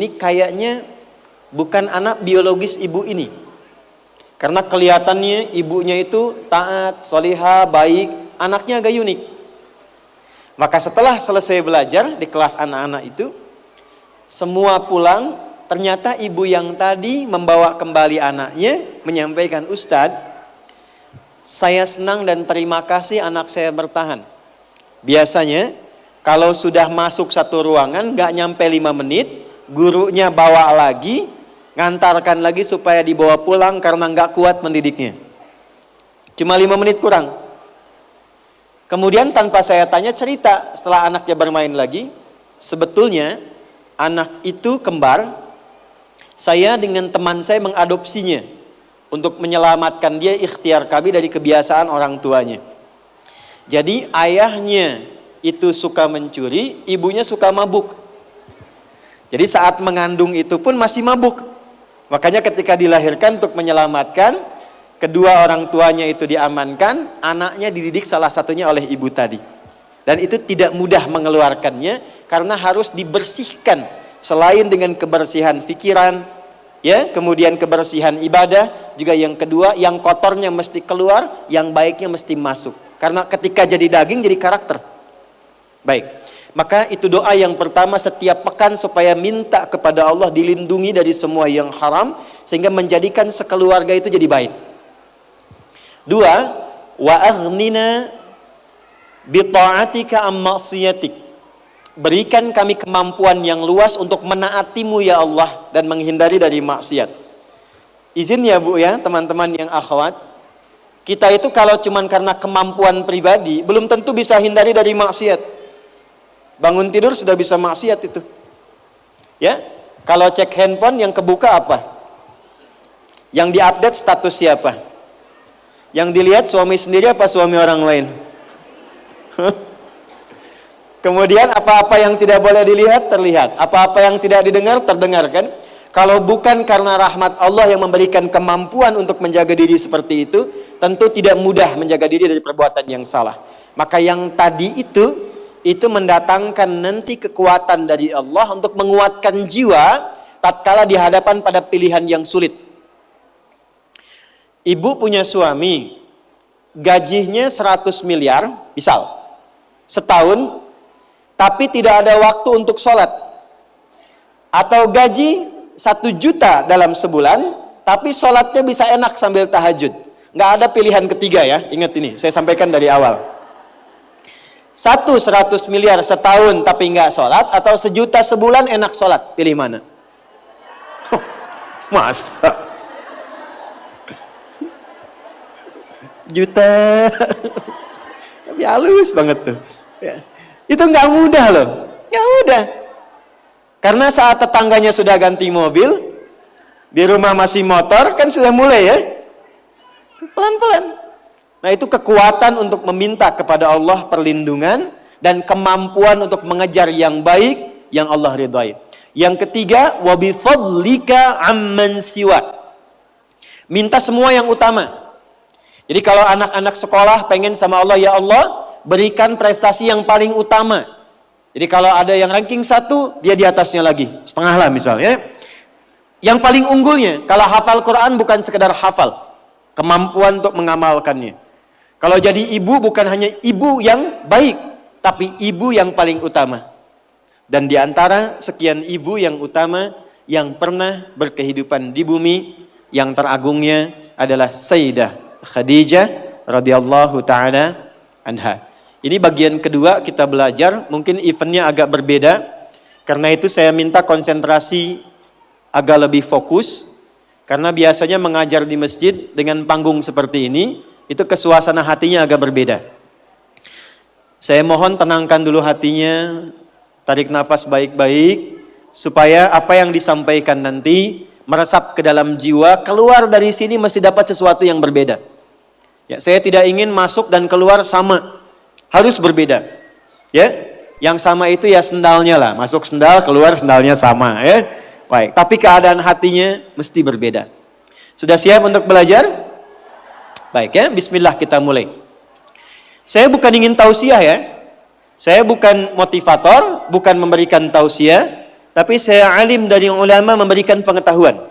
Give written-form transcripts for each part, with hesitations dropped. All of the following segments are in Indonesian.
ini kayaknya bukan anak biologis ibu ini. Karena kelihatannya ibunya itu taat, solihah, baik, anaknya agak unik. Maka setelah selesai belajar di kelas anak-anak itu, semua pulang, ternyata ibu yang tadi membawa kembali anaknya menyampaikan, Ustadz, saya senang dan terima kasih anak saya bertahan. Biasanya kalau sudah masuk satu ruangan gak nyampe 5 menit, gurunya bawa lagi, ngantarkan lagi supaya dibawa pulang karena gak kuat mendidiknya. Cuma 5 menit kurang. Kemudian tanpa saya tanya cerita setelah anaknya bermain lagi, sebetulnya anak itu kembar, saya dengan teman saya mengadopsinya untuk menyelamatkan dia, ikhtiar kami dari kebiasaan orang tuanya. Jadi ayahnya itu suka mencuri, ibunya suka mabuk. Jadi saat mengandung itu pun masih mabuk. Makanya ketika dilahirkan untuk menyelamatkan, kedua orang tuanya itu diamankan, anaknya dididik salah satunya oleh ibu tadi. Dan itu tidak mudah mengeluarkannya karena harus dibersihkan. Selain dengan kebersihan pikiran, ya, kemudian kebersihan ibadah, juga yang kedua, yang kotornya mesti keluar, yang baiknya mesti masuk. Karena ketika jadi daging jadi karakter. Baik, maka itu doa yang pertama setiap pekan supaya minta kepada Allah dilindungi dari semua yang haram sehingga menjadikan sekeluarga itu jadi baik. 2, wa aghnina bi ta'atika am ma'siyatik. Berikan kami kemampuan yang luas untuk menaatimu ya Allah dan menghindari dari maksiat. Izin ya Bu ya, teman-teman yang akhwat, kita itu kalau cuman karena kemampuan pribadi belum tentu bisa hindari dari maksiat. Bangun tidur sudah bisa maksiat itu. Ya, kalau cek handphone yang kebuka apa? Yang diupdate status siapa? Yang dilihat suami sendiri apa suami orang lain? Kemudian apa-apa yang tidak boleh dilihat terlihat, apa-apa yang tidak didengar terdengarkan. Kalau bukan karena rahmat Allah yang memberikan kemampuan untuk menjaga diri seperti itu, tentu tidak mudah menjaga diri dari perbuatan yang salah. Maka yang tadi itu mendatangkan nanti kekuatan dari Allah untuk menguatkan jiwa tatkala di hadapan pada pilihan yang sulit. Ibu punya suami, gajinya 100 miliar, misal, setahun, tapi tidak ada waktu untuk sholat. Atau gaji 1 juta dalam sebulan, tapi sholatnya bisa enak sambil tahajud. Nggak ada pilihan ketiga ya, ingat ini, saya sampaikan dari awal. 100 miliar setahun tapi nggak sholat, atau 1 juta sebulan enak sholat, pilih mana? Masa? 1 juta tapi halus banget tuh ya. Itu nggak mudah loh, nggak mudah. Karena saat tetangganya sudah ganti mobil, di rumah masih motor, kan sudah mulai ya, pelan-pelan. Nah itu kekuatan untuk meminta kepada Allah perlindungan dan kemampuan untuk mengejar yang baik yang Allah ridhai. Yang ketiga, wa bi fadlika amman siwa. Minta semua yang utama. Jadi kalau anak-anak sekolah pengen sama Allah, ya Allah berikan prestasi yang paling utama. Jadi kalau ada yang ranking 1, dia di atasnya lagi, setengah lah misalnya. Yang paling unggulnya, kalau hafal Quran bukan sekedar hafal, kemampuan untuk mengamalkannya. Kalau jadi ibu bukan hanya ibu yang baik, tapi ibu yang paling utama. Dan di antara sekian ibu yang utama yang pernah berkehidupan di bumi, yang teragungnya adalah Sayyidah Khadijah radhiyallahu taala anha. Ini bagian kedua kita belajar, mungkin eventnya agak berbeda. Karena itu saya minta konsentrasi agak lebih fokus. Karena biasanya mengajar di masjid dengan panggung seperti ini, itu kesuasana hatinya agak berbeda. Saya mohon tenangkan dulu hatinya, tarik nafas baik-baik, supaya apa yang disampaikan nanti meresap ke dalam jiwa, keluar dari sini mesti dapat sesuatu yang berbeda. Ya, saya tidak ingin masuk dan keluar sama, harus berbeda. Ya, yang sama itu ya sendalnya lah, masuk sendal, keluar sendalnya sama. Ya, baik. Tapi keadaan hatinya mesti berbeda. Sudah siap untuk belajar? Baik ya, bismillah kita mulai. Saya bukan ingin tausiah ya. Saya bukan motivator, bukan memberikan tausiah, tapi saya alim dari ulama memberikan pengetahuan.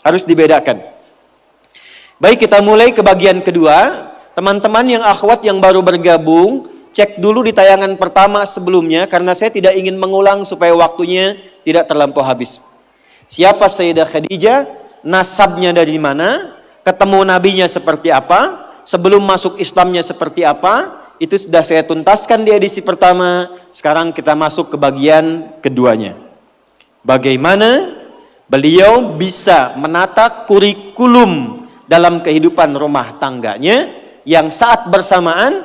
Harus dibedakan. Baik, kita mulai ke bagian kedua. Teman-teman yang akhwat yang baru bergabung, cek dulu di tayangan pertama sebelumnya, karena saya tidak ingin mengulang supaya waktunya tidak terlampau habis. Siapa Sayyidah Khadijah, nasabnya dari mana, ketemu nabinya seperti apa, sebelum masuk Islamnya seperti apa, itu sudah saya tuntaskan di edisi pertama. Sekarang kita masuk ke bagian keduanya. Bagaimana beliau bisa menata kurikulum dalam kehidupan rumah tangganya yang saat bersamaan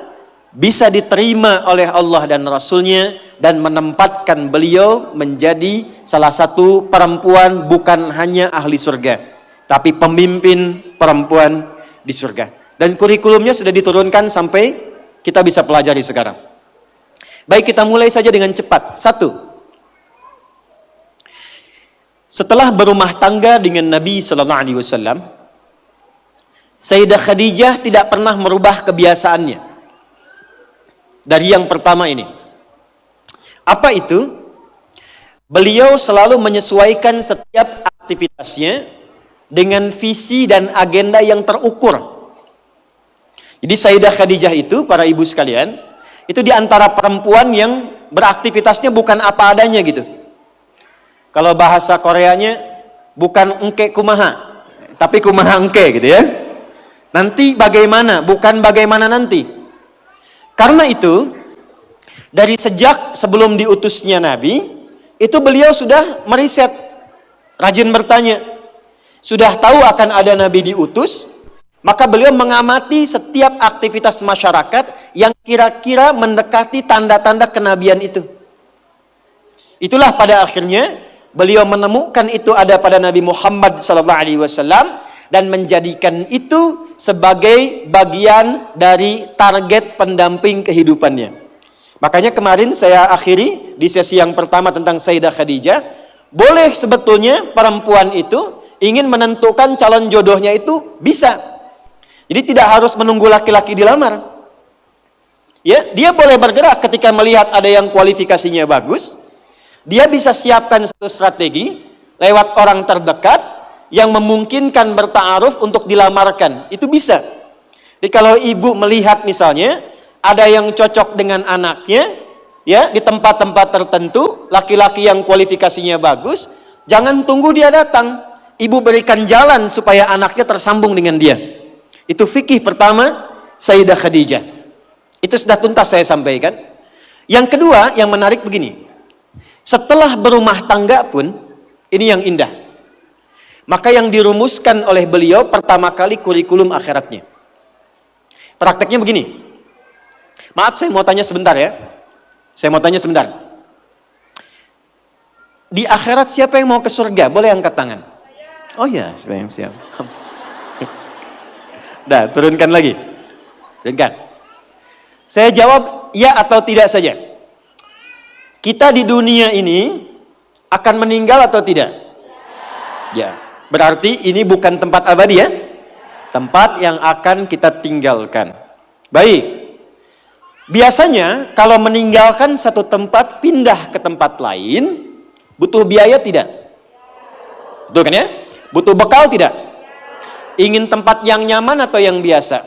bisa diterima oleh Allah dan Rasulnya, dan menempatkan beliau menjadi salah satu perempuan bukan hanya ahli surga, tapi pemimpin perempuan di surga. Dan kurikulumnya sudah diturunkan sampai kita bisa pelajari sekarang. Baik, kita mulai saja dengan cepat. 1. Setelah berumah tangga dengan Nabi sallallahu alaihi wasallam, Sayyidah Khadijah tidak pernah merubah kebiasaannya. Dari yang pertama ini. Apa itu? Beliau selalu menyesuaikan setiap aktivitasnya dengan visi dan agenda yang terukur. Jadi Sayyidah Khadijah itu, para ibu sekalian, itu diantara perempuan yang beraktivitasnya bukan apa adanya gitu. Kalau bahasa Koreanya, bukan engke kumaha, tapi kumaha engke gitu ya. Nanti bagaimana, bukan bagaimana nanti. Karena itu, dari sejak sebelum diutusnya Nabi, itu beliau sudah meriset, rajin bertanya. Sudah tahu akan ada Nabi diutus, maka beliau mengamati setiap aktivitas masyarakat yang kira-kira mendekati tanda-tanda kenabian itu. Itulah pada akhirnya beliau menemukan itu ada pada Nabi Muhammad SAW dan menjadikan itu sebagai bagian dari target pendamping kehidupannya. Makanya kemarin saya akhiri di sesi yang pertama tentang Sayyidah Khadijah, boleh sebetulnya perempuan itu ingin menentukan calon jodohnya itu bisa. Jadi tidak harus menunggu laki-laki dilamar. Ya, dia boleh bergerak ketika melihat ada yang kualifikasinya bagus. Dia bisa siapkan satu strategi lewat orang terdekat yang memungkinkan berta'aruf untuk dilamarkan. Itu bisa. Jadi kalau ibu melihat misalnya ada yang cocok dengan anaknya, ya, di tempat-tempat tertentu, laki-laki yang kualifikasinya bagus, jangan tunggu dia datang. Ibu berikan jalan supaya anaknya tersambung dengan dia. Itu fikih pertama Sayyidah Khadijah. Itu sudah tuntas saya sampaikan. Yang kedua, yang menarik begini. Setelah berumah tangga pun, ini yang indah. Maka yang dirumuskan oleh beliau pertama kali kurikulum akhiratnya. Prakteknya begini. Maaf, saya mau tanya sebentar ya. Saya mau tanya sebentar. Di akhirat siapa yang mau ke surga? Boleh angkat tangan. Oh ya, siap. Dah, turunkan lagi. Turunkan. Saya jawab ya atau tidak saja. Kita di dunia ini akan meninggal atau tidak? Ya. Berarti ini bukan tempat abadi ya. Tempat yang akan kita tinggalkan. Baik. Biasanya kalau meninggalkan satu tempat pindah ke tempat lain, butuh biaya tidak? Betul kan ya? Butuh bekal tidak? Ingin tempat yang nyaman atau yang biasa?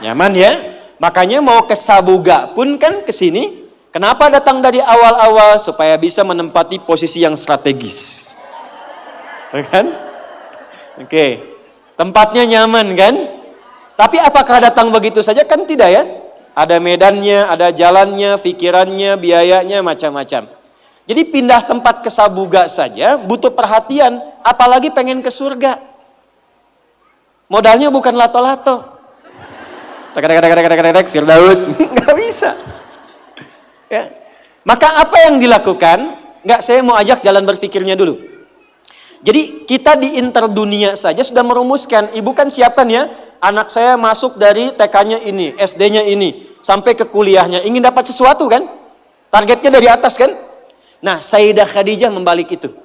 Nyaman ya. Makanya mau ke Sabuga pun kan ke sini. Kenapa datang dari awal-awal? Supaya bisa menempati posisi yang strategis. Kan? Oke. Tempatnya nyaman kan? Tapi apakah datang begitu saja? Kan tidak ya. Ada medannya, ada jalannya, pikirannya, biayanya, macam-macam. Jadi pindah tempat ke Sabuga saja butuh perhatian. Apalagi pengen ke surga. Modalnya bukan lato-lato. Firdaus, nggak bisa. Ya. Maka apa yang dilakukan? Nggak, saya mau ajak jalan berpikirnya dulu. Jadi kita di interdunia saja sudah merumuskan. Ibu kan siapkan ya, anak saya masuk dari TK-nya ini, SD-nya ini, sampai ke kuliahnya. Ingin dapat sesuatu kan? Targetnya dari atas kan? Nah, Sayyidah Khadijah membalik itu.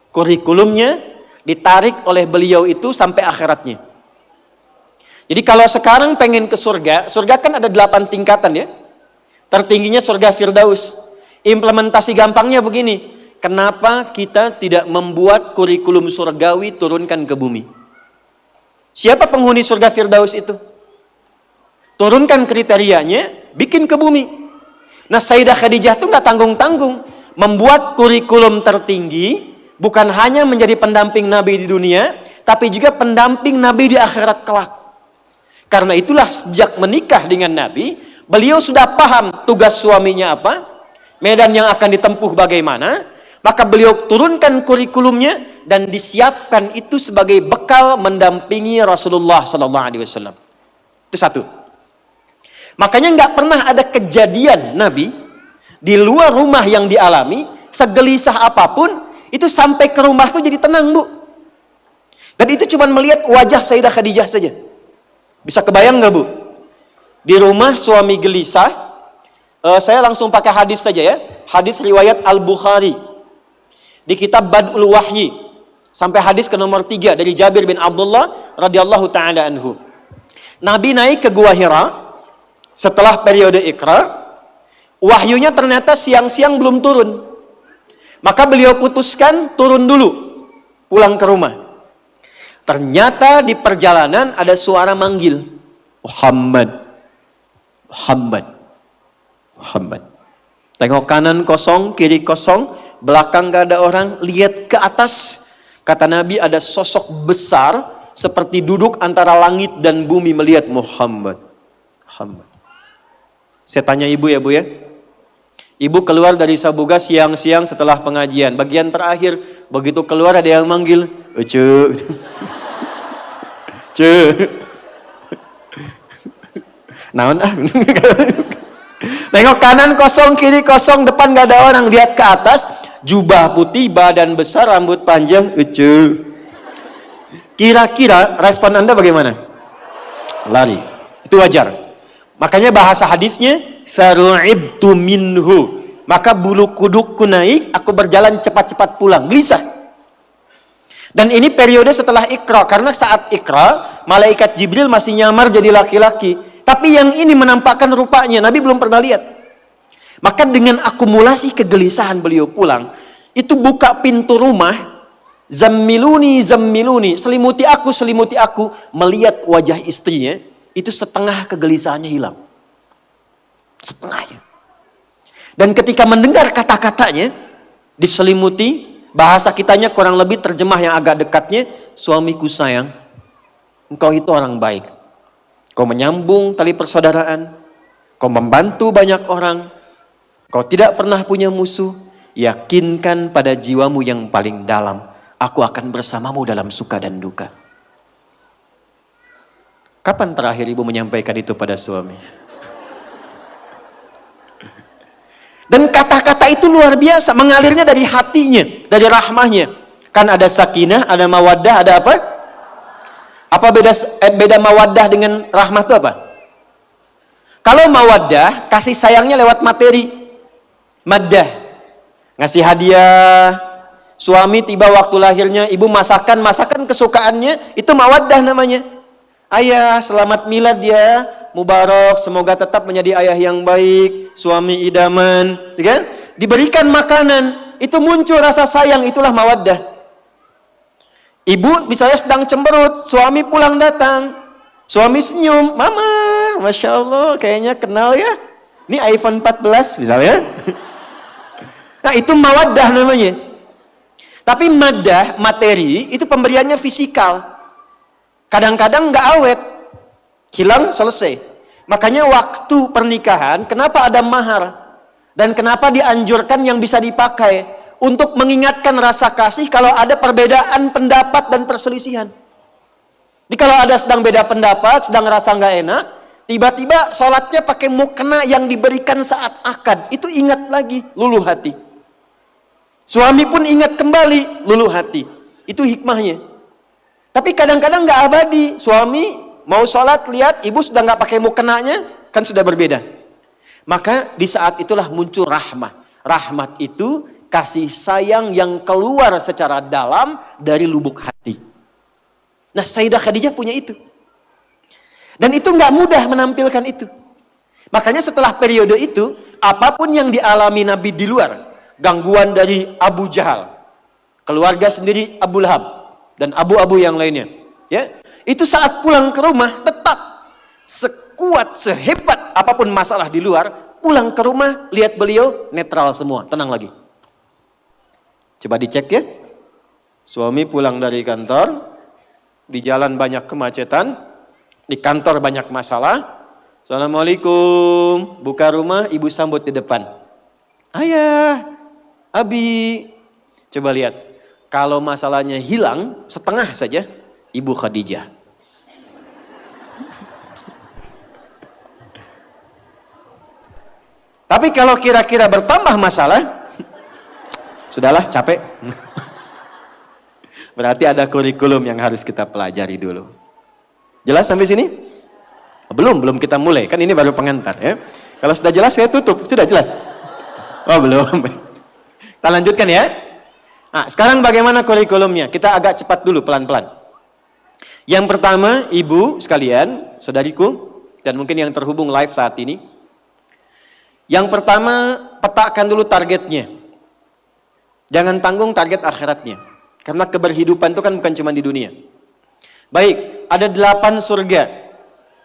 Kurikulumnya ditarik oleh beliau itu sampai akhiratnya. Jadi kalau sekarang pengen ke surga, surga kan ada 8 tingkatan ya. Tertingginya surga Firdaus. Implementasi gampangnya begini. kenapa kita tidak membuat kurikulum surgawi turunkan ke bumi? Siapa penghuni surga Firdaus itu? Turunkan kriterianya, bikin ke bumi. Nah, Sayyidah Khadijah itu nggak tanggung-tanggung membuat kurikulum tertinggi, bukan hanya menjadi pendamping Nabi di dunia, tapi juga pendamping Nabi di akhirat kelak. Karena itulah sejak menikah dengan Nabi, beliau sudah paham tugas suaminya apa, medan yang akan ditempuh bagaimana, maka beliau turunkan kurikulumnya dan disiapkan itu sebagai bekal mendampingi Rasulullah SAW. Itu satu. Makanya nggak pernah ada kejadian Nabi di luar rumah yang dialami, segelisah apapun, itu sampai ke rumah tuh jadi tenang, Bu. Dan itu cuma melihat wajah Sayyidah Khadijah saja. Bisa kebayang nggak, Bu? Di rumah suami gelisah, saya langsung pakai hadis saja ya. Hadis riwayat Al-Bukhari di kitab Bad'ul Wahyi, sampai hadis ke nomor 3 dari Jabir bin Abdullah radhiyallahu taala anhu. Nabi naik ke Gua Hira setelah periode Iqra. Wahyunya ternyata siang-siang belum turun. Maka beliau putuskan turun dulu, pulang ke rumah. Ternyata di perjalanan ada suara manggil, Muhammad, Muhammad, Muhammad. Tengok kanan kosong, kiri kosong, belakang gak ada orang. Lihat ke atas, kata Nabi ada sosok besar seperti duduk antara langit dan bumi melihat Muhammad, Muhammad. Saya tanya ibu ya, Bu ya. Ibu keluar dari Sabuga siang-siang setelah pengajian. Bagian terakhir, begitu keluar ada yang manggil, "Ucu." Ce. Naon ah. Tengok kanan kosong, kiri kosong, depan gak ada orang. Lihat ke atas, jubah putih, badan besar, rambut panjang, "Ucu." Kira-kira respon Anda bagaimana? Lari. Itu wajar. Makanya bahasa hadisnya, "Faru'ibtu minhu." Maka bulu kudukku naik, aku berjalan cepat-cepat pulang. Gelisah. Dan ini periode setelah Iqra. Karena saat Iqra, malaikat Jibril masih nyamar jadi laki-laki. Tapi yang ini menampakkan rupanya, Nabi belum pernah lihat. Maka dengan akumulasi kegelisahan beliau pulang, itu buka pintu rumah, "Zammiluni, zammiluni." Selimuti aku, melihat wajah istrinya, itu setengah kegelisahannya hilang. Setengahnya. Dan ketika mendengar kata-katanya, diselimuti, bahasa kitanya kurang lebih terjemah yang agak dekatnya, "Suamiku sayang, engkau itu orang baik. Kau menyambung tali persaudaraan, kau membantu banyak orang, kau tidak pernah punya musuh. Yakinkan pada jiwamu yang paling dalam, aku akan bersamamu dalam suka dan duka." Kapan terakhir ibu menyampaikan itu pada suami? Dan kata-kata itu luar biasa, mengalirnya dari hatinya, dari rahmahnya. Kan ada sakinah, ada mawaddah, ada apa? Apa beda mawaddah dengan rahmah itu apa? Kalau mawaddah, kasih sayangnya lewat materi. Maddah, ngasih hadiah. Suami tiba waktu lahirnya, ibu masakan kesukaannya, itu mawaddah namanya. "Ayah, selamat milad ya, mubarak, semoga tetap menjadi ayah yang baik, suami idaman," kan? Diberikan makanan, itu muncul rasa sayang, itulah mawaddah. Ibu misalnya sedang cemberut, suami pulang datang, suami senyum, "Mama, Masya Allah, kayaknya kenal ya, ini iPhone 14 misalnya." Nah, itu mawaddah namanya. Tapi maddah, materi, itu pemberiannya fisikal. Kadang-kadang nggak awet, hilang, selesai. Makanya waktu pernikahan, kenapa ada mahar? Dan kenapa dianjurkan yang bisa dipakai? Untuk mengingatkan rasa kasih kalau ada perbedaan pendapat dan perselisihan. Jadi kalau ada sedang beda pendapat, sedang rasa nggak enak, tiba-tiba sholatnya pakai mukena yang diberikan saat akad, itu ingat lagi, luluh hati. Suami pun ingat kembali, luluh hati. Itu hikmahnya. Tapi kadang-kadang nggak abadi. Suami mau sholat, lihat ibu sudah nggak pakai mukenanya, kan sudah berbeda. Maka di saat itulah muncul rahmah. Rahmat itu kasih sayang yang keluar secara dalam dari lubuk hati. Nah, Sayyidah Khadijah punya itu. Dan itu nggak mudah menampilkan itu. Makanya setelah periode itu, apapun yang dialami Nabi di luar, gangguan dari Abu Jahal, keluarga sendiri Abu Lahab, dan abu-abu yang lainnya. Ya, itu saat pulang ke rumah tetap sekuat, sehebat apapun masalah di luar, pulang ke rumah lihat beliau netral semua, tenang lagi. Coba dicek ya. Suami pulang dari kantor, di jalan banyak kemacetan, di kantor banyak masalah. Assalamualaikum, buka rumah, ibu sambut di depan. Ayah, Abi. Coba lihat, kalau masalahnya hilang setengah saja, Ibu Khadijah. Tapi kalau kira-kira bertambah masalah, sudahlah, capek. Berarti ada kurikulum yang harus kita pelajari dulu. Jelas sampai sini? Belum kita mulai. Kan ini baru pengantar ya. Kalau sudah jelas saya tutup. Sudah jelas? Oh belum. Kita lanjutkan ya. Nah, sekarang bagaimana kurikulumnya? Kita agak cepat dulu, pelan-pelan. Yang pertama, ibu sekalian, saudariku, dan mungkin yang terhubung live saat ini. Yang pertama, petakan dulu targetnya. Jangan tanggung target akhiratnya. Karena keberhidupan itu kan bukan cuma di dunia. Baik, ada 8 surga.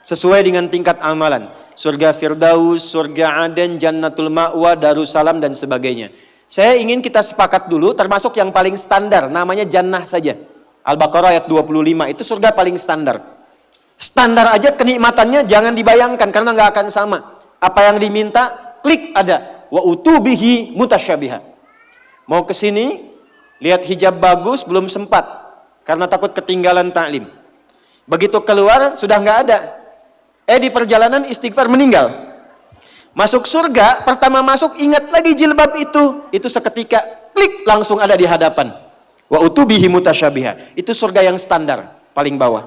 Sesuai dengan tingkat amalan. Surga Firdaus, surga Aden, Jannatul Ma'wa, Darussalam, dan sebagainya. Saya ingin kita sepakat dulu, termasuk yang paling standar, namanya Jannah saja. Al-Baqarah ayat 25, itu surga paling standar. Standar aja kenikmatannya jangan dibayangkan, karena nggak akan sama. Apa yang diminta, klik ada. Wa utubihi mutasyabiha. Mau ke sini, lihat hijab bagus, belum sempat. Karena takut ketinggalan taklim. Begitu keluar, sudah nggak ada. Di perjalanan istighfar meninggal. Masuk surga, pertama masuk ingat lagi jilbab itu. Itu seketika, klik langsung ada di hadapan. Wa utubihi mutasyabiha. Itu surga yang standar, paling bawah.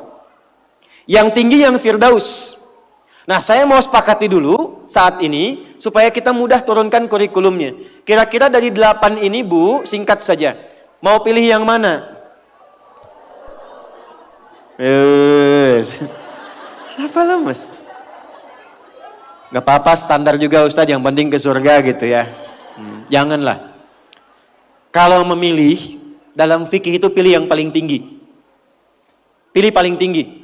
Yang tinggi yang Firdaus. Nah, saya mau sepakati dulu saat ini supaya kita mudah turunkan kurikulumnya. Kira-kira dari 8 ini, Bu, singkat saja. Mau pilih yang mana? Kenapa lah, Mas? Gak apa-apa, standar juga Ustadz, yang penting ke surga gitu ya. Janganlah. Kalau memilih, dalam fikih itu pilih yang paling tinggi. Pilih paling tinggi.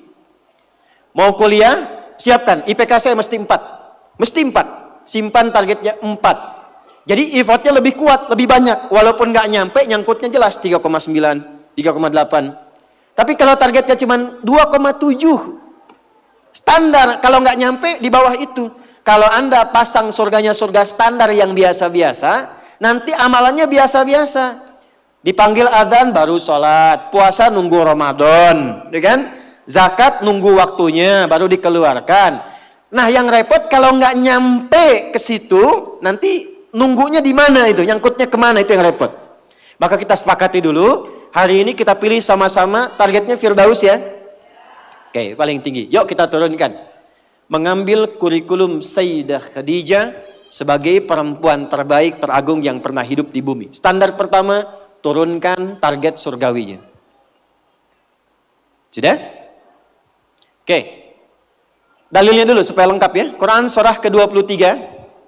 Mau kuliah, siapkan. IPK saya mesti 4. Mesti 4. Simpan targetnya 4. Jadi effortnya lebih kuat, lebih banyak. Walaupun gak nyampe, nyangkutnya jelas 3,9, 3,8. Tapi kalau targetnya cuma 2,7. Standar, kalau nggak nyampe di bawah itu. Kalau Anda pasang surganya surga standar yang biasa-biasa, nanti amalannya biasa-biasa. Dipanggil adzan baru sholat, puasa nunggu Ramadan, ya kan? Zakat nunggu waktunya baru dikeluarkan. Nah, yang repot kalau nggak nyampe ke situ, nanti nunggunya di mana itu, nyangkutnya kemana, itu yang repot. Maka kita sepakati dulu, hari ini kita pilih sama-sama targetnya Firdaus ya. Oke, paling tinggi. Yuk kita turunkan. Mengambil kurikulum Sayyidah Khadijah sebagai perempuan terbaik, teragung yang pernah hidup di bumi. Standar pertama, turunkan target surgawinya. Sudah? Oke. Dalilnya dulu supaya lengkap ya. Quran surah ke-23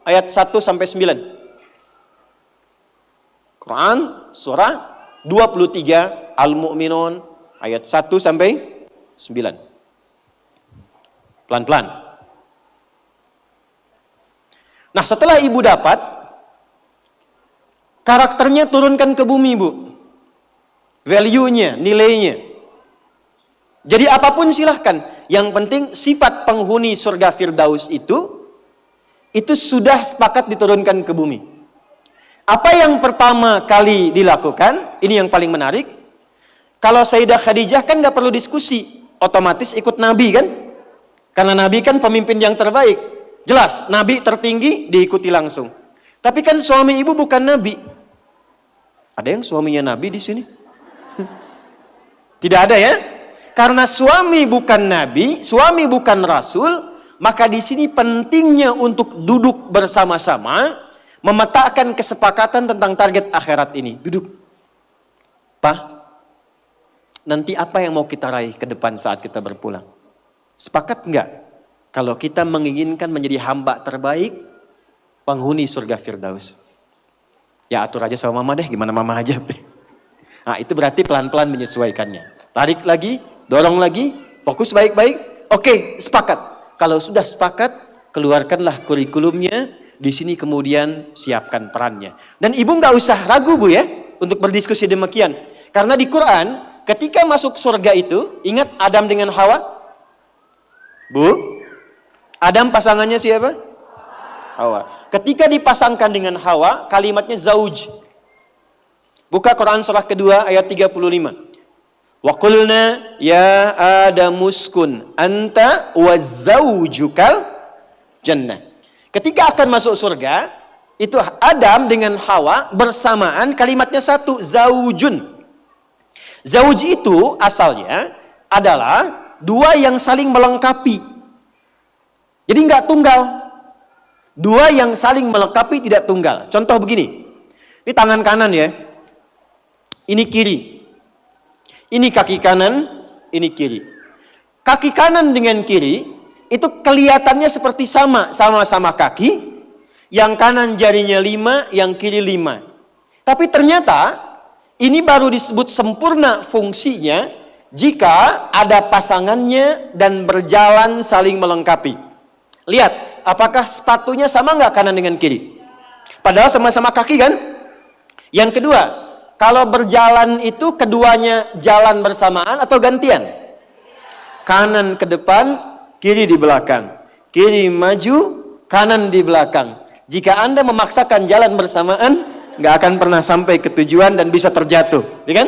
ayat 1 sampai 9. Quran surah 23 Al-Mu'minun ayat 1 sampai 9. Pelan-pelan. Nah, setelah ibu dapat, karakternya turunkan ke bumi, Bu. Value-nya, nilainya. Jadi apapun silahkan. Yang penting sifat penghuni surga Firdaus itu sudah sepakat diturunkan ke bumi. Apa yang pertama kali dilakukan, ini yang paling menarik. Kalau Sayyidah Khadijah kan gak perlu diskusi, otomatis ikut Nabi kan? Karena Nabi kan pemimpin yang terbaik. Jelas, Nabi tertinggi diikuti langsung. Tapi kan suami ibu bukan Nabi. Ada yang suaminya Nabi di sini? Tidak ada ya? Karena suami bukan Nabi, suami bukan Rasul, maka di sini pentingnya untuk duduk bersama-sama, memetakan kesepakatan tentang target akhirat ini. Duduk. Pak, nanti apa yang mau kita raih ke depan saat kita berpulang? Sepakat enggak? Kalau kita menginginkan menjadi hamba terbaik, penghuni surga Firdaus. Ya atur aja sama mama deh, gimana mama aja. Nah itu berarti pelan-pelan menyesuaikannya. Tarik lagi, dorong lagi, fokus baik-baik. Oke, sepakat. Kalau sudah sepakat, keluarkanlah kurikulumnya. Di sini kemudian siapkan perannya. Dan ibu nggak usah ragu bu ya, untuk berdiskusi demikian. Karena di Quran, ketika masuk surga itu, ingat Adam dengan Hawa? Bu, Adam pasangannya siapa? Hawa. Ketika dipasangkan dengan Hawa, kalimatnya zauj. Buka Quran surah kedua ayat 35. Wa qulna ya Adamuskun anta wa zaujukal jannah. Ketika akan masuk surga, itu Adam dengan Hawa bersamaan, kalimatnya satu, zaujun. Zauj itu asalnya adalah dua yang saling melengkapi. Jadi nggak tunggal. Dua yang saling melengkapi, tidak tunggal. Contoh begini. Ini tangan kanan ya. Ini kiri. Ini kaki kanan, ini kiri. Kaki kanan dengan kiri itu kelihatannya seperti sama-sama kaki. Yang kanan jarinya 5, yang kiri 5. Tapi ternyata ini baru disebut sempurna fungsinya jika ada pasangannya dan berjalan saling melengkapi. Lihat. Apakah sepatunya sama nggak kanan dengan kiri? Padahal sama-sama kaki kan? Yang kedua, kalau berjalan itu keduanya jalan bersamaan atau gantian? Kanan ke depan, kiri di belakang. Kiri maju, kanan di belakang. Jika Anda memaksakan jalan bersamaan, nggak akan pernah sampai ke tujuan dan bisa terjatuh, ya kan?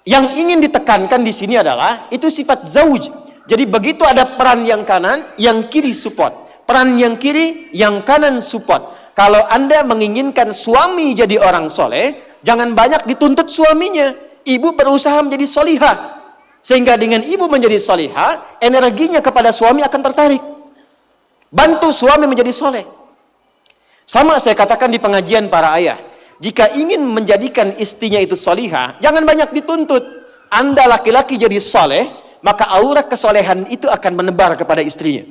Yang ingin ditekankan di sini adalah itu sifat zauj. Jadi begitu ada peran yang kanan, yang kiri support. Peran yang kiri, yang kanan support. Kalau Anda menginginkan suami jadi orang soleh, jangan banyak dituntut suaminya. Ibu berusaha menjadi solihah. Sehingga dengan ibu menjadi solihah, energinya kepada suami akan tertarik. Bantu suami menjadi soleh. Sama saya katakan di pengajian para ayah. Jika ingin menjadikan istrinya itu solihah, jangan banyak dituntut. Anda laki-laki jadi soleh, maka aura kesolehan itu akan menebar kepada istrinya.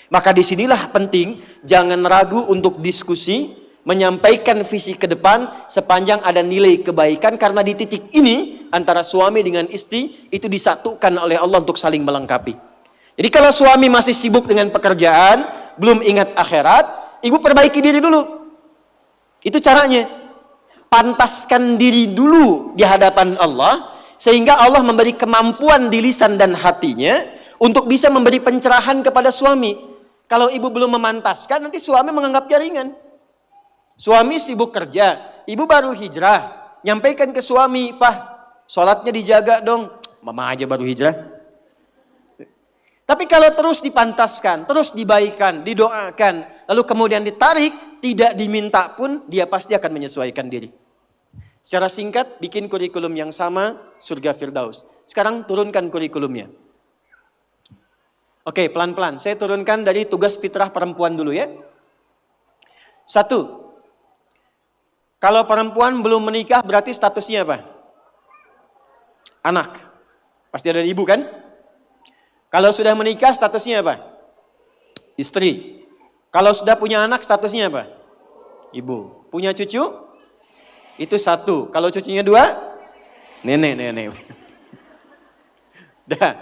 Maka disinilah penting, jangan ragu untuk diskusi, menyampaikan visi ke depan sepanjang ada nilai kebaikan, karena di titik ini antara suami dengan istri itu disatukan oleh Allah untuk saling melengkapi. Jadi kalau suami masih sibuk dengan pekerjaan, belum ingat akhirat, ibu perbaiki diri dulu. Itu caranya. Pantaskan diri dulu di hadapan Allah, sehingga Allah memberi kemampuan di lisan dan hatinya untuk bisa memberi pencerahan kepada suami. Kalau ibu belum memantaskan, nanti suami menganggap ringan. Suami sibuk kerja, ibu baru hijrah. Nyampaikan ke suami, "Pak, sholatnya dijaga dong." Mama aja baru hijrah. Tapi kalau terus dipantaskan, terus dibaikan, didoakan, lalu kemudian ditarik, tidak diminta pun, dia pasti akan menyesuaikan diri. Secara singkat, bikin kurikulum yang sama, surga Firdaus. Sekarang turunkan kurikulumnya. Oke, pelan-pelan. Saya turunkan dari tugas fitrah perempuan dulu ya. 1. Kalau perempuan belum menikah, berarti statusnya apa? Anak. Pasti ada ibu kan? Kalau sudah menikah, statusnya apa? Istri. Kalau sudah punya anak, statusnya apa? Ibu. Punya cucu? Itu 1. Kalau cucunya 2, nenek. Dah.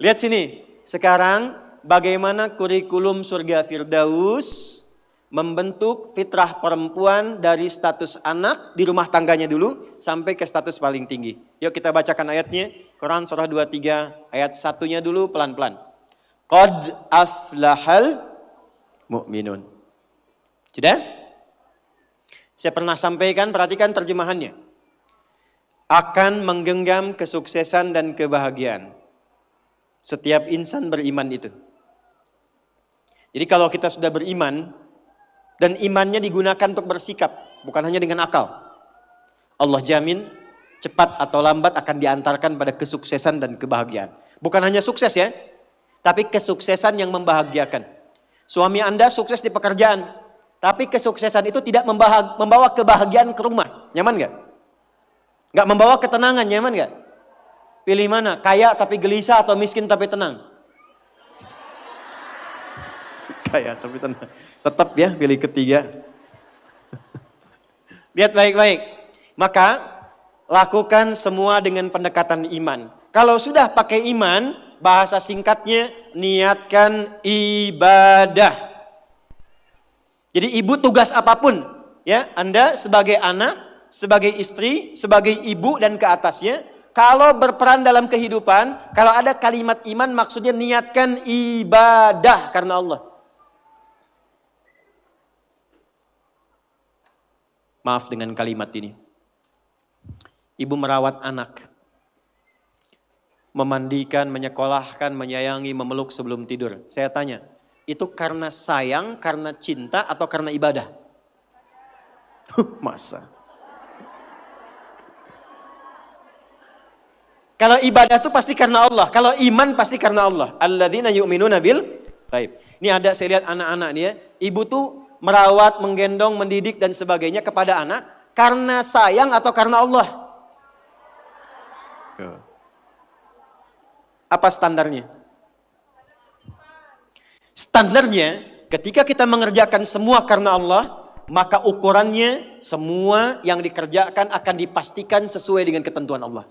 Lihat sini. Sekarang bagaimana kurikulum surga Firdaus membentuk fitrah perempuan dari status anak di rumah tangganya dulu sampai ke status paling tinggi. Yuk kita bacakan ayatnya. Quran surah 23 ayat 1-nya dulu pelan-pelan. Qad aflahal mu'minun. Sudah? Saya pernah sampaikan, perhatikan terjemahannya. Akan menggenggam kesuksesan dan kebahagiaan. Setiap insan beriman itu. Jadi kalau kita sudah beriman, dan imannya digunakan untuk bersikap, bukan hanya dengan akal. Allah jamin, cepat atau lambat akan diantarkan pada kesuksesan dan kebahagiaan. Bukan hanya sukses ya, tapi kesuksesan yang membahagiakan. Suami Anda sukses di pekerjaan, tapi kesuksesan itu tidak membawa kebahagiaan ke rumah. Nyaman gak? Gak membawa ketenangan, nyaman gak? Pilih mana? Kaya tapi gelisah atau miskin tapi tenang? Kaya tapi tenang. Tetap ya pilih ketiga. Lihat baik-baik. Maka lakukan semua dengan pendekatan iman. Kalau sudah pakai iman, bahasa singkatnya niatkan ibadah. Jadi ibu tugas apapun, ya, Anda sebagai anak, sebagai istri, sebagai ibu dan ke atasnya, kalau berperan dalam kehidupan, kalau ada kalimat iman maksudnya niatkan ibadah karena Allah. Maaf dengan kalimat ini. Ibu merawat anak. Memandikan, menyekolahkan, menyayangi, memeluk sebelum tidur. Saya tanya, itu karena sayang, karena cinta, atau karena ibadah? Masa? Kalau ibadah itu pasti karena Allah. Kalau iman pasti karena Allah. Alladzina yu'minuna bil ghaib. Ini ada, saya lihat anak-anak nih ya. Ibu tuh merawat, menggendong, mendidik dan sebagainya kepada anak karena sayang atau karena Allah? Apa standarnya? Standarnya ketika kita mengerjakan semua karena Allah, maka ukurannya semua yang dikerjakan akan dipastikan sesuai dengan ketentuan Allah.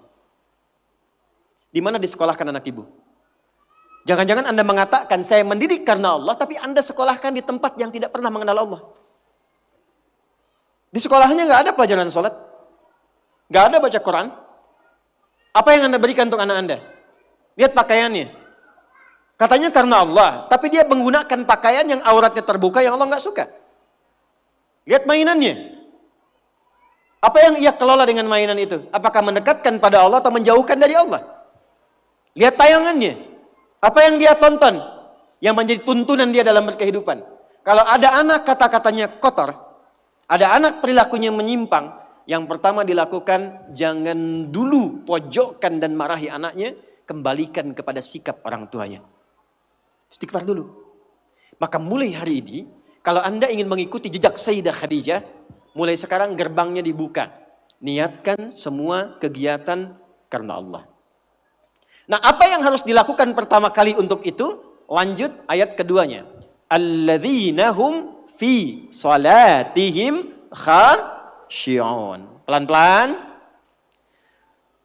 Di mana disekolahkan anak ibu? Jangan-jangan Anda mengatakan saya mendidik karena Allah, tapi Anda sekolahkan di tempat yang tidak pernah mengenal Allah. Di sekolahnya nggak ada pelajaran sholat, nggak ada baca Quran. Apa yang Anda berikan untuk anak Anda? Lihat pakaiannya. Katanya karena Allah, tapi dia menggunakan pakaian yang auratnya terbuka yang Allah nggak suka. Lihat mainannya. Apa yang ia kelola dengan mainan itu? Apakah mendekatkan pada Allah atau menjauhkan dari Allah? Lihat tayangannya. Apa yang dia tonton yang menjadi tuntunan dia dalam berkehidupan. Kalau ada anak kata-katanya kotor, ada anak perilakunya menyimpang, yang pertama dilakukan jangan dulu pojokkan dan marahi anaknya, kembalikan kepada sikap orang tuanya. Istighfar dulu. Maka mulai hari ini, kalau Anda ingin mengikuti jejak Sayyidah Khadijah, mulai sekarang gerbangnya dibuka. Niatkan semua kegiatan karena Allah. Nah, apa yang harus dilakukan pertama kali untuk itu? Lanjut ayat keduanya. Alladzina hum fi salatihim khashi'un. Pelan-pelan.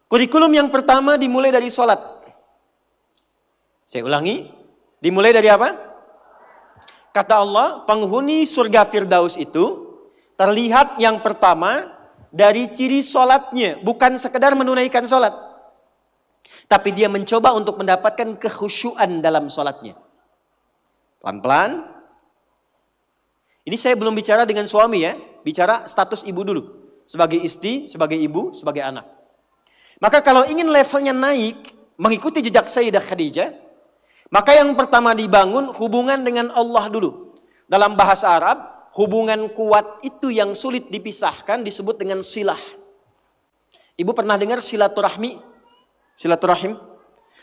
Kurikulum yang pertama dimulai dari salat. Saya ulangi. Dimulai dari apa? Kata Allah, penghuni surga Firdaus itu terlihat yang pertama dari ciri salatnya, bukan sekedar menunaikan salat. Tapi dia mencoba untuk mendapatkan kekhusyuan dalam sholatnya. Pelan-pelan. Ini saya belum bicara dengan suami ya. Bicara status ibu dulu. Sebagai istri, sebagai ibu, sebagai anak. Maka kalau ingin levelnya naik, mengikuti jejak Sayyidah Khadijah, maka yang pertama dibangun hubungan dengan Allah dulu. Dalam bahasa Arab, hubungan kuat itu yang sulit dipisahkan disebut dengan silah. Ibu pernah dengar silaturahmi? Silaturahim.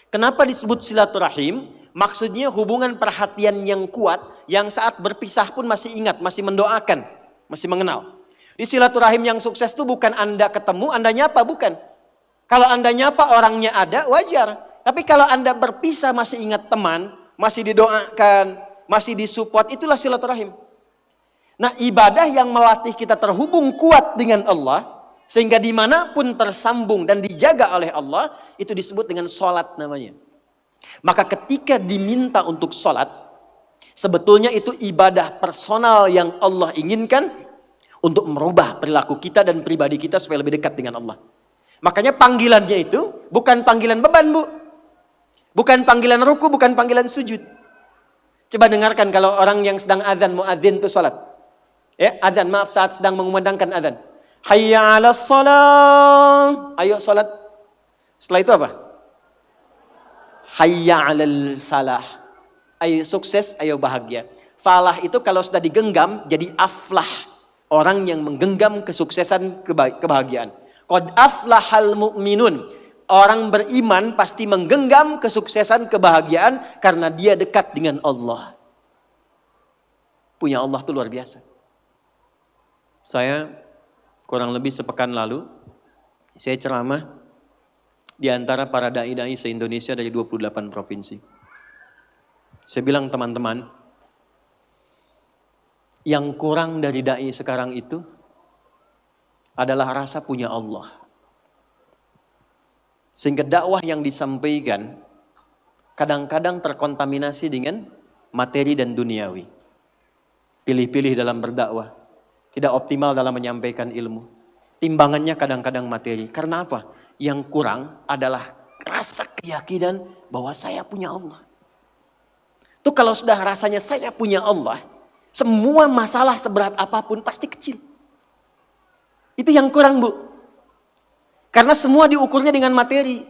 Kenapa disebut silaturahim? Maksudnya hubungan perhatian yang kuat, yang saat berpisah pun masih ingat, masih mendoakan, masih mengenal. Di silaturahim yang sukses itu bukan Anda ketemu, Anda nyapa, bukan. Kalau Anda nyapa orangnya ada, wajar. Tapi kalau Anda berpisah masih ingat teman, masih didoakan, masih disupport, itulah silaturahim. Nah, ibadah yang melatih kita terhubung kuat dengan Allah, sehingga dimanapun tersambung dan dijaga oleh Allah, itu disebut dengan sholat namanya. Maka ketika diminta untuk sholat, sebetulnya itu ibadah personal yang Allah inginkan untuk merubah perilaku kita dan pribadi kita supaya lebih dekat dengan Allah. Makanya panggilannya itu bukan panggilan beban, Bu. Bukan panggilan ruku, bukan panggilan sujud. Coba dengarkan kalau orang yang sedang azan, muadzin itu sholat. Ya, azan, maaf, saat sedang mengumandangkan azan. Hayya 'alas shalah. Ayo salat. Setelah itu apa? Hayya 'alal falah. Ayo sukses, ayo bahagia. Falah itu kalau sudah digenggam jadi aflah. Orang yang menggenggam kesuksesan, kebahagiaan. Qad aflahal mu'minun. Orang beriman pasti menggenggam kesuksesan, kebahagiaan karena dia dekat dengan Allah. Punya Allah itu luar biasa. Saya kurang lebih sepekan lalu, saya ceramah di antara para dai-dai se-Indonesia dari 28 provinsi. Saya bilang teman-teman, yang kurang dari dai sekarang itu adalah rasa punya Allah. Sehingga dakwah yang disampaikan kadang-kadang terkontaminasi dengan materi dan duniawi. Pilih-pilih dalam berdakwah, tidak optimal dalam menyampaikan ilmu. Timbangannya kadang-kadang materi. Karena apa? Yang kurang adalah rasa keyakinan bahwa saya punya Allah. Itu kalau sudah rasanya saya punya Allah, semua masalah seberat apapun pasti kecil. Itu yang kurang, Bu. Karena semua diukurnya dengan materi.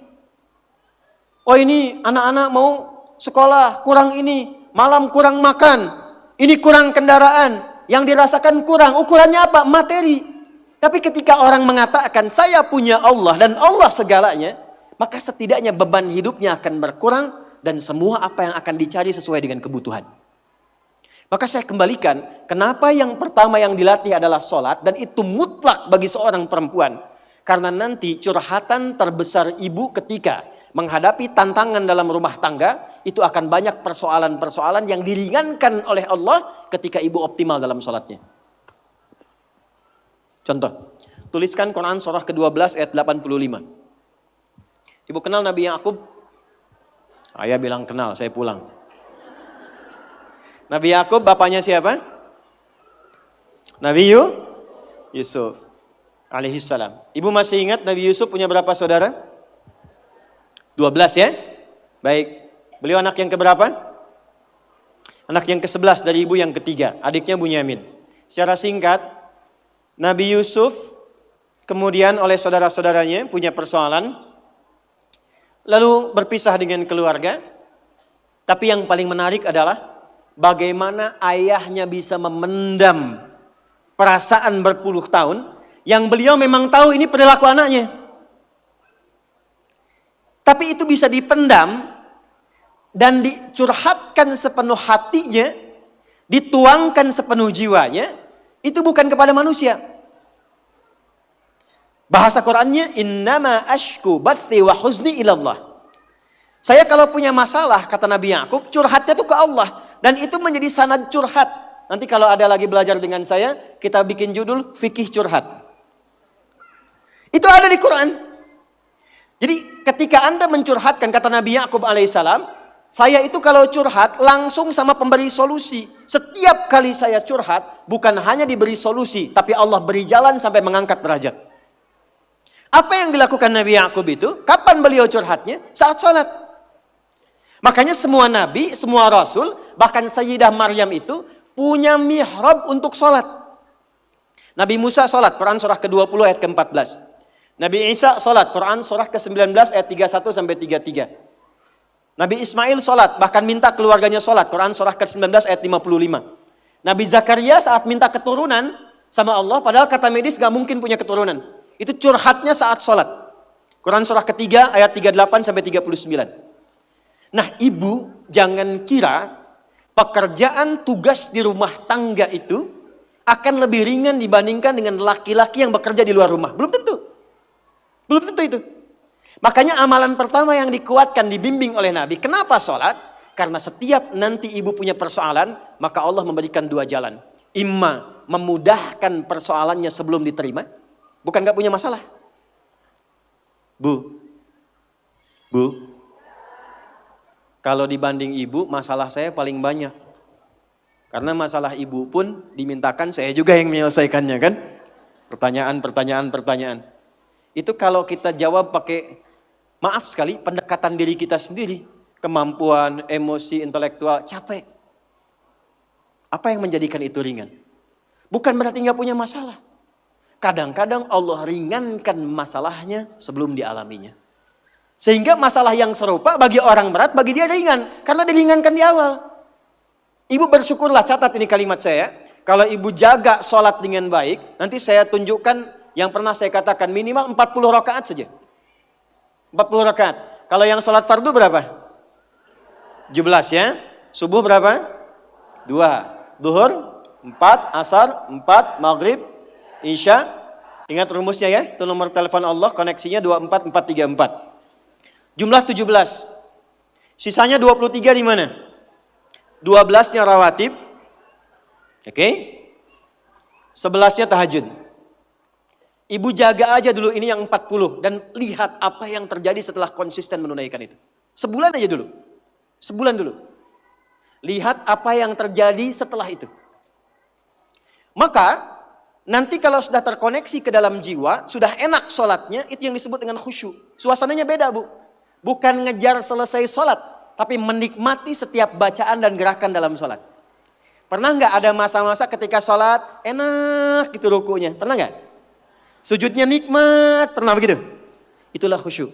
Oh, ini anak-anak mau sekolah, kurang ini, malam kurang makan, ini kurang kendaraan, yang dirasakan kurang. Ukurannya apa? Materi. Tapi ketika orang mengatakan saya punya Allah dan Allah segalanya, maka setidaknya beban hidupnya akan berkurang dan semua apa yang akan dicari sesuai dengan kebutuhan. Maka saya kembalikan, kenapa yang pertama yang dilatih adalah sholat, dan itu mutlak bagi seorang perempuan. Karena nanti curhatan terbesar ibu ketika menghadapi tantangan dalam rumah tangga, itu akan banyak persoalan-persoalan yang diringankan oleh Allah ketika ibu optimal dalam sholatnya. Contoh, tuliskan Quran surah ke-12 ayat 85. Ibu kenal Nabi Yakub? Ayah bilang kenal, saya pulang. Nabi Yakub bapaknya siapa? Nabi Yusuf alaihissalam. Ibu masih ingat Nabi Yusuf punya berapa saudara? 12 ya? Baik. Beliau anak yang keberapa? Anak yang ke-11 dari ibu yang ketiga. Adiknya Bunyamin. Secara singkat, Nabi Yusuf kemudian oleh saudara-saudaranya punya persoalan. Lalu berpisah dengan keluarga. Tapi yang paling menarik adalah bagaimana ayahnya bisa memendam perasaan berpuluh tahun yang beliau memang tahu ini perilaku anaknya. Tapi itu bisa dipendam dan dicurhatkan sepenuh hatinya, dituangkan sepenuh jiwanya, itu bukan kepada manusia. Bahasa Qur'annya, innama ashku bathi wa huzni ilallah. Saya kalau punya masalah, kata Nabi Yakub, curhatnya itu ke Allah. Dan itu menjadi sanad curhat. Nanti kalau ada lagi belajar dengan saya, kita bikin judul fikih curhat. Itu ada di Quran. Jadi ketika Anda mencurhatkan, kata Nabi Yakub alaihissalam, saya itu kalau curhat langsung sama pemberi solusi. Setiap kali saya curhat, bukan hanya diberi solusi, tapi Allah beri jalan sampai mengangkat derajat. Apa yang dilakukan Nabi Yakub itu? Kapan beliau curhatnya? Saat sholat. Makanya semua nabi, semua rasul, bahkan Sayyidah Maryam itu punya mihrab untuk sholat. Nabi Musa sholat, Quran surah ke-20 ayat ke-14. Nabi Isa sholat, Quran surah ke-19 ayat 31 sampai 33. Nabi Ismail sholat, bahkan minta keluarganya sholat, Quran surah ke-19 ayat 55. Nabi Zakaria saat minta keturunan sama Allah, padahal kata medis gak mungkin punya keturunan. Itu curhatnya saat sholat. Quran surah ke-3 ayat 38 sampai 39. Nah, ibu jangan kira pekerjaan tugas di rumah tangga itu akan lebih ringan dibandingkan dengan laki-laki yang bekerja di luar rumah. Belum tentu. Belum tentu itu. Makanya amalan pertama yang dikuatkan, dibimbing oleh Nabi. Kenapa sholat? Karena setiap nanti ibu punya persoalan, maka Allah memberikan dua jalan. Imma memudahkan persoalannya sebelum diterima. Bukan gak punya masalah. Bu. Kalau dibanding ibu, masalah saya paling banyak. Karena masalah ibu pun dimintakan saya juga yang menyelesaikannya kan. Pertanyaan. Itu kalau kita jawab pakai, maaf sekali, pendekatan diri kita sendiri. Kemampuan, emosi, intelektual, capek. Apa yang menjadikan itu ringan? Bukan berarti gak punya masalah. Kadang-kadang Allah ringankan masalahnya sebelum dialaminya. Sehingga masalah yang serupa bagi orang berat, bagi dia ringan. Karena diringankan di awal. Ibu bersyukurlah, catat ini kalimat saya. Kalau ibu jaga sholat dengan baik, nanti saya tunjukkan yang pernah saya katakan minimal 40 rakaat saja. 40 rakaat. Kalau yang sholat fardu berapa? 17 ya. Subuh berapa? 2. Duhur 4, asar 4, maghrib, isya. Ingat rumusnya ya. Itu nomor telepon Allah, koneksinya 24434. Jumlah 17. Sisanya 23 di mana? 12-nya rawatib. Oke. 11-nya tahajud. Ibu jaga aja dulu ini yang 40 dan lihat apa yang terjadi setelah konsisten menunaikan itu. Sebulan aja dulu. Sebulan dulu. Lihat apa yang terjadi setelah itu. Maka nanti kalau sudah terkoneksi ke dalam jiwa, sudah enak sholatnya, itu yang disebut dengan khusyuk. Suasananya beda, Bu. Bukan ngejar selesai sholat, tapi menikmati setiap bacaan dan gerakan dalam sholat. Pernah nggak ada masa-masa ketika sholat enak gitu rukunya? Pernah nggak? Sujudnya nikmat, pernah begitu? Itulah khusyuk.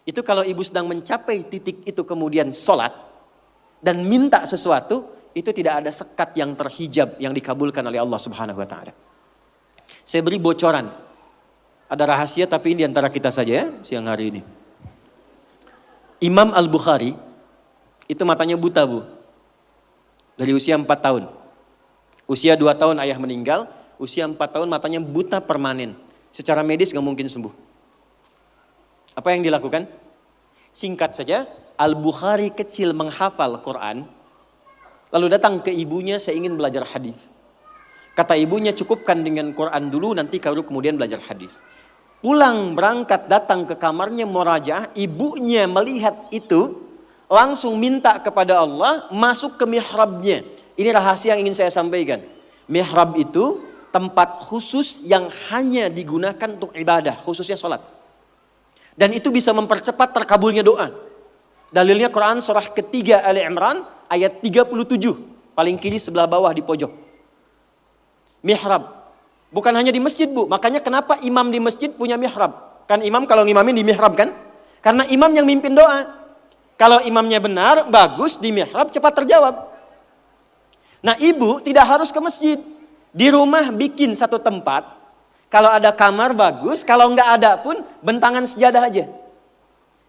Itu kalau ibu sedang mencapai titik itu kemudian sholat dan minta sesuatu, itu tidak ada sekat yang terhijab yang dikabulkan oleh Allah Subhanahu wa taala. Saya beri bocoran. Ada rahasia tapi ini diantara kita saja ya siang hari ini. Imam Al-Bukhari itu matanya buta, Bu. Dari usia 4 tahun. Usia 2 tahun ayah meninggal, usia 4 tahun matanya buta permanen. Secara medis gak mungkin sembuh. Apa yang dilakukan? Singkat saja, Al-Bukhari kecil menghafal Quran, lalu datang ke ibunya, saya ingin belajar hadis. Kata ibunya, cukupkan dengan Quran dulu, nanti baru kemudian belajar hadis. Pulang berangkat datang ke kamarnya murajaah, ibunya melihat itu, langsung minta kepada Allah masuk ke mihrabnya. Ini rahasia yang ingin saya sampaikan. Mihrab itu tempat khusus yang hanya digunakan untuk ibadah, khususnya sholat. Dan itu bisa mempercepat terkabulnya doa. Dalilnya Quran surah ketiga Ali Imran ayat 37. Paling kiri sebelah bawah di pojok. Mihrab. Bukan hanya di masjid, Bu. Makanya kenapa imam di masjid punya mihrab? Kan imam kalau ngimamin di mihrab kan? Karena imam yang mimpin doa. Kalau imamnya benar, bagus, di mihrab cepat terjawab. Nah ibu tidak harus ke masjid. Di rumah bikin satu tempat. Kalau ada kamar bagus, kalau nggak ada pun bentangan sejadah aja.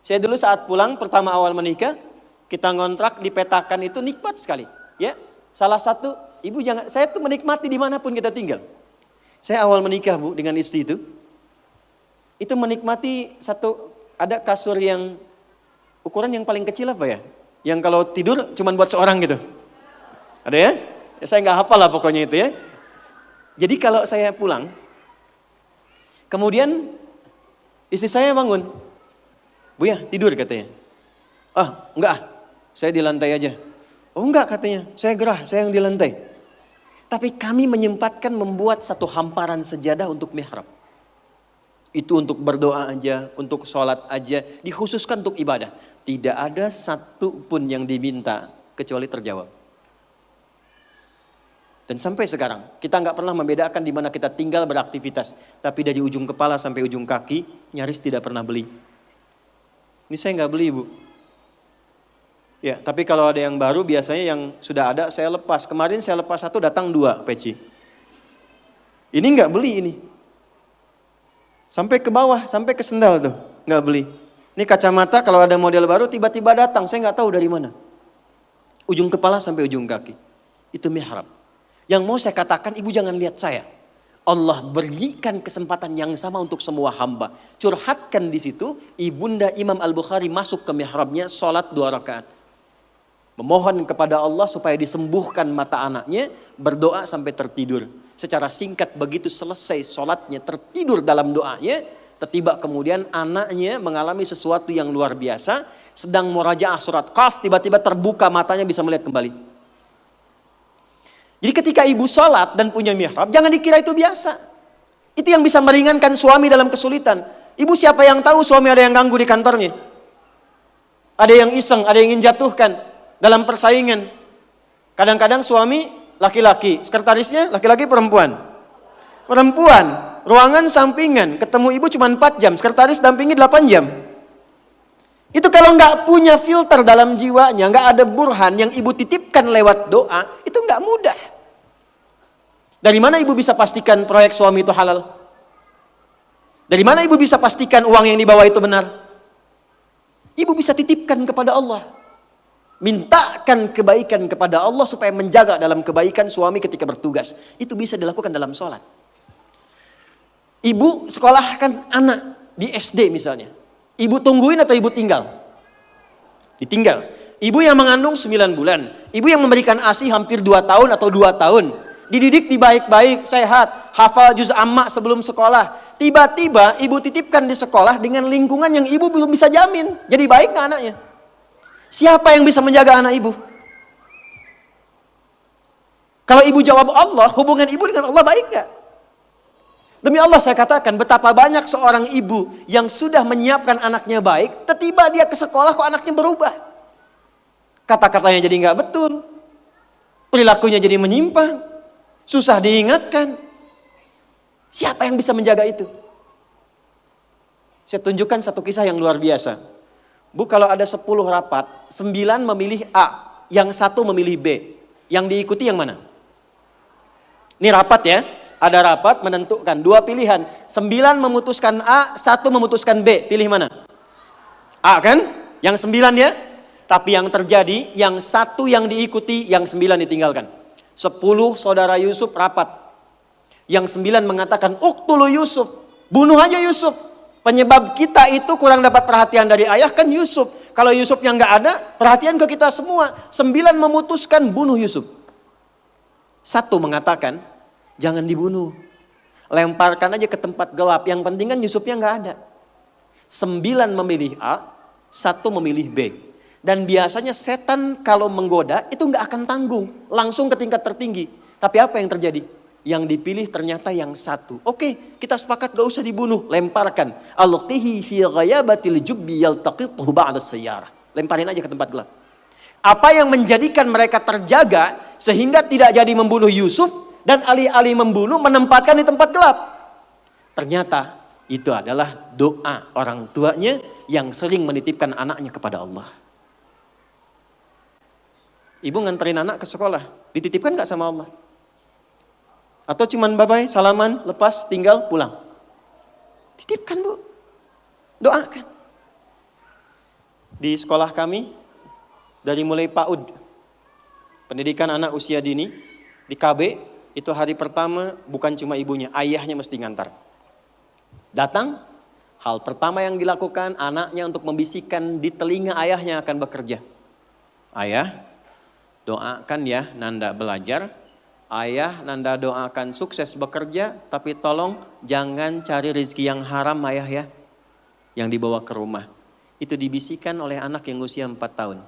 Saya dulu saat pulang pertama awal menikah, kita ngontrak dipetakan itu nikmat sekali. Ya, salah satu ibu jangan, saya tuh menikmati dimanapun kita tinggal. Saya awal menikah, Bu, dengan istri itu menikmati satu, ada kasur yang ukuran yang paling kecil apa ya? Yang kalau tidur cuma buat seorang gitu. Ada ya? Ya saya nggak hafal lah pokoknya itu ya. Jadi kalau saya pulang, kemudian istri saya bangun. Bu ya, tidur katanya. Ah, enggak, saya di lantai aja. Oh enggak katanya, saya gerah, saya yang di lantai. Tapi kami menyempatkan membuat satu hamparan sejadah untuk mihrab. Itu untuk berdoa aja, untuk sholat aja, dikhususkan untuk ibadah. Tidak ada satu pun yang diminta kecuali terjawab. Dan sampai sekarang kita nggak pernah membedakan di mana kita tinggal beraktivitas, tapi dari ujung kepala sampai ujung kaki nyaris tidak pernah beli. Ini saya nggak beli, Bu. Ya, tapi kalau ada yang baru biasanya yang sudah ada saya lepas. Kemarin saya lepas 1 datang 2 peci. Ini nggak beli ini. Sampai ke bawah, sampai ke sendal tuh nggak beli. Ini kacamata kalau ada model baru tiba-tiba datang, saya nggak tahu dari mana. Ujung kepala sampai ujung kaki. Itu mihrab. Yang mau saya katakan, ibu jangan lihat saya. Allah berikan kesempatan yang sama untuk semua hamba. Curhatkan di situ, ibunda Imam Al-Bukhari masuk ke mihrabnya, sholat 2 rakaat. Memohon kepada Allah supaya disembuhkan mata anaknya, berdoa sampai tertidur. Secara singkat begitu selesai sholatnya, tertidur dalam doanya, tiba kemudian anaknya mengalami sesuatu yang luar biasa, sedang murajaah surat Qaf, tiba-tiba terbuka matanya bisa melihat kembali. Jadi ketika ibu sholat dan punya mihrab, jangan dikira itu biasa. Itu yang bisa meringankan suami dalam kesulitan. Ibu siapa yang tahu suami ada yang ganggu di kantornya? Ada yang iseng, ada yang ingin jatuhkan dalam persaingan. Kadang-kadang suami laki-laki, sekretarisnya laki-laki perempuan. Perempuan, ruangan sampingan, ketemu ibu cuma 4 jam, sekretaris dampingi 8 jam. Itu kalau nggak punya filter dalam jiwanya, nggak ada burhan yang ibu titipkan lewat doa, itu nggak mudah. Dari mana ibu bisa pastikan proyek suami itu halal? Dari mana ibu bisa pastikan uang yang dibawa itu benar? Ibu bisa titipkan kepada Allah. Mintakan kebaikan kepada Allah supaya menjaga dalam kebaikan suami ketika bertugas. Itu bisa dilakukan dalam sholat. Ibu sekolahkan anak di SD misalnya. Ibu tungguin atau ibu tinggal? Ditinggal. Ibu yang mengandung 9 bulan. Ibu yang memberikan ASI hampir 2 tahun atau 2 tahun. dididik di baik-baik, sehat, hafal juz amma sebelum sekolah. Tiba-tiba ibu titipkan di sekolah dengan lingkungan yang ibu belum bisa jamin. Jadi baik nggak anaknya? Siapa yang bisa menjaga anak ibu? Kalau ibu jawab Allah, hubungan ibu dengan Allah baik nggak? Demi Allah saya katakan, betapa banyak seorang ibu yang sudah menyiapkan anaknya baik, tiba dia ke sekolah kok anaknya berubah. Kata-katanya jadi nggak betul, perilakunya jadi menyimpang, susah diingatkan. Siapa yang bisa menjaga itu? Saya tunjukkan satu kisah yang luar biasa. Bu, kalau ada 10 rapat, 9 memilih A, yang 1 memilih B. Yang diikuti yang mana? Ini rapat ya. Ada rapat menentukan 2 pilihan. 9 memutuskan A, 1 memutuskan B. Pilih mana? A kan? Yang 9 ya. Tapi yang terjadi, yang 1 yang diikuti, yang 9 ditinggalkan. 10 saudara Yusuf rapat. Yang 9 mengatakan, uqtulu Yusuf. Bunuh aja Yusuf. Penyebab kita itu kurang dapat perhatian dari ayah kan Yusuf. Kalau Yusufnya nggak ada, perhatian ke kita semua. 9 memutuskan bunuh Yusuf. 1 mengatakan, jangan dibunuh. Lemparkan aja ke tempat gelap. Yang penting kan Yusufnya nggak ada. 9 memilih A, 1 memilih B. Dan biasanya setan kalau menggoda itu nggak akan tanggung. Langsung ke tingkat tertinggi. Tapi apa yang terjadi? Yang dipilih ternyata yang 1. Oke, kita sepakat gak usah dibunuh. Lemparkan. Alqihi fi ghayabatil jubbi yaltaqithu ba'da sayyarah. Lemparin aja ke tempat gelap. Apa yang menjadikan mereka terjaga sehingga tidak jadi membunuh Yusuf dan alih-alih membunuh menempatkan di tempat gelap. Ternyata itu adalah doa orang tuanya yang sering menitipkan anaknya kepada Allah. Ibu nganterin anak ke sekolah, dititipkan gak sama Allah? Atau cuman bye-bye, salaman, lepas, tinggal, pulang? Titipkan bu, doakan. Di sekolah kami, dari mulai PAUD, pendidikan anak usia dini, di KB, itu hari pertama bukan cuma ibunya, ayahnya mesti ngantar. Datang, hal pertama yang dilakukan anaknya untuk membisikkan di telinga ayahnya akan bekerja. Ayah, doakan ya Nanda belajar. Ayah, Nanda doakan sukses bekerja, tapi tolong jangan cari rezeki yang haram ayah ya, yang dibawa ke rumah. Itu dibisikkan oleh anak yang usia 4 tahun.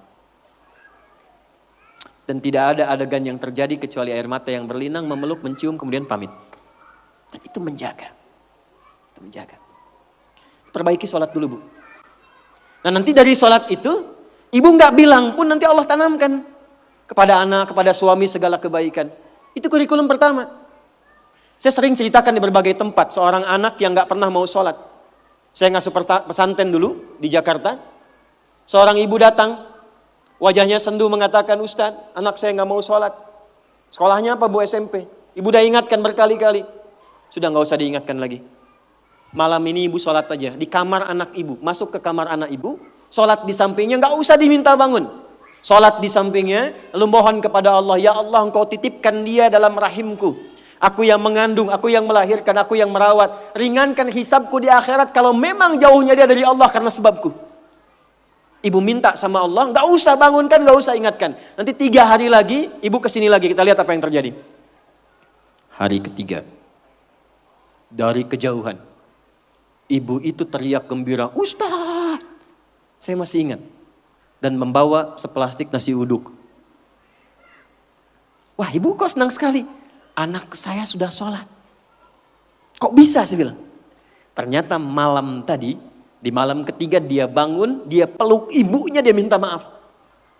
Dan tidak ada adegan yang terjadi kecuali air mata yang berlinang, memeluk, mencium, kemudian pamit. Dan itu menjaga. Itu menjaga. Perbaiki sholat dulu bu. Nah nanti dari sholat itu, ibu nggak bilang pun nanti Allah tanamkan kepada anak, kepada suami segala kebaikan. Itu kurikulum pertama. Saya sering ceritakan di berbagai tempat, seorang anak yang gak pernah mau sholat. Saya ngasuh pesantren dulu di Jakarta. Seorang ibu datang, wajahnya sendu mengatakan, Ustadz, anak saya gak mau sholat. Sekolahnya apa bu? SMP. Ibu udah ingatkan berkali-kali. Sudah gak usah diingatkan lagi. Malam ini ibu sholat aja. Di kamar anak ibu, masuk ke kamar anak ibu, sholat di sampingnya, gak usah diminta bangun. Sholat di sampingnya, lalu mohon kepada Allah, ya Allah engkau titipkan dia dalam rahimku. Aku yang mengandung, aku yang melahirkan, aku yang merawat. Ringankan hisabku di akhirat kalau memang jauhnya dia dari Allah karena sebabku. Ibu minta sama Allah, gak usah bangunkan, gak usah ingatkan. Nanti 3 hari lagi, ibu kesini lagi, kita lihat apa yang terjadi. Hari ketiga, dari kejauhan, ibu itu teriak gembira, Ustaz, saya masih ingat. Dan membawa seplastik nasi uduk. Wah ibu kok senang sekali. Anak saya sudah sholat. Kok bisa sih bilang. Ternyata malam tadi, di malam ketiga dia bangun, dia peluk ibunya, dia minta maaf.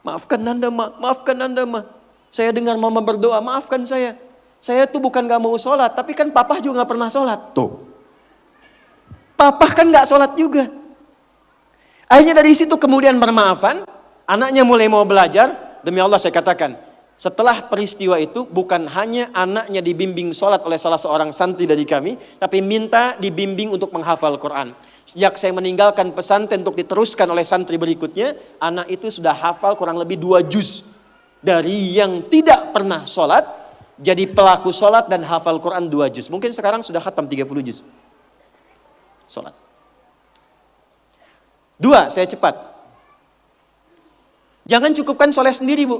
Maafkan Nanda ma, maafkan Nanda ma. Saya dengar mama berdoa, maafkan saya. Saya tuh bukan gak mau sholat, tapi kan papa juga gak pernah sholat. Tuh. Papa kan gak sholat juga. Akhirnya dari situ kemudian bermaafan, anaknya mulai mau belajar. Demi Allah saya katakan, setelah peristiwa itu bukan hanya anaknya dibimbing sholat oleh salah seorang santri dari kami, tapi minta dibimbing untuk menghafal Quran. Sejak saya meninggalkan pesantren untuk diteruskan oleh santri berikutnya, anak itu sudah hafal kurang lebih 2 juz. Dari yang tidak pernah sholat, jadi pelaku sholat dan hafal Quran 2 juz. Mungkin sekarang sudah khatam 30 juz. Sholat. 2, saya cepat. Jangan cukupkan soleh sendiri bu.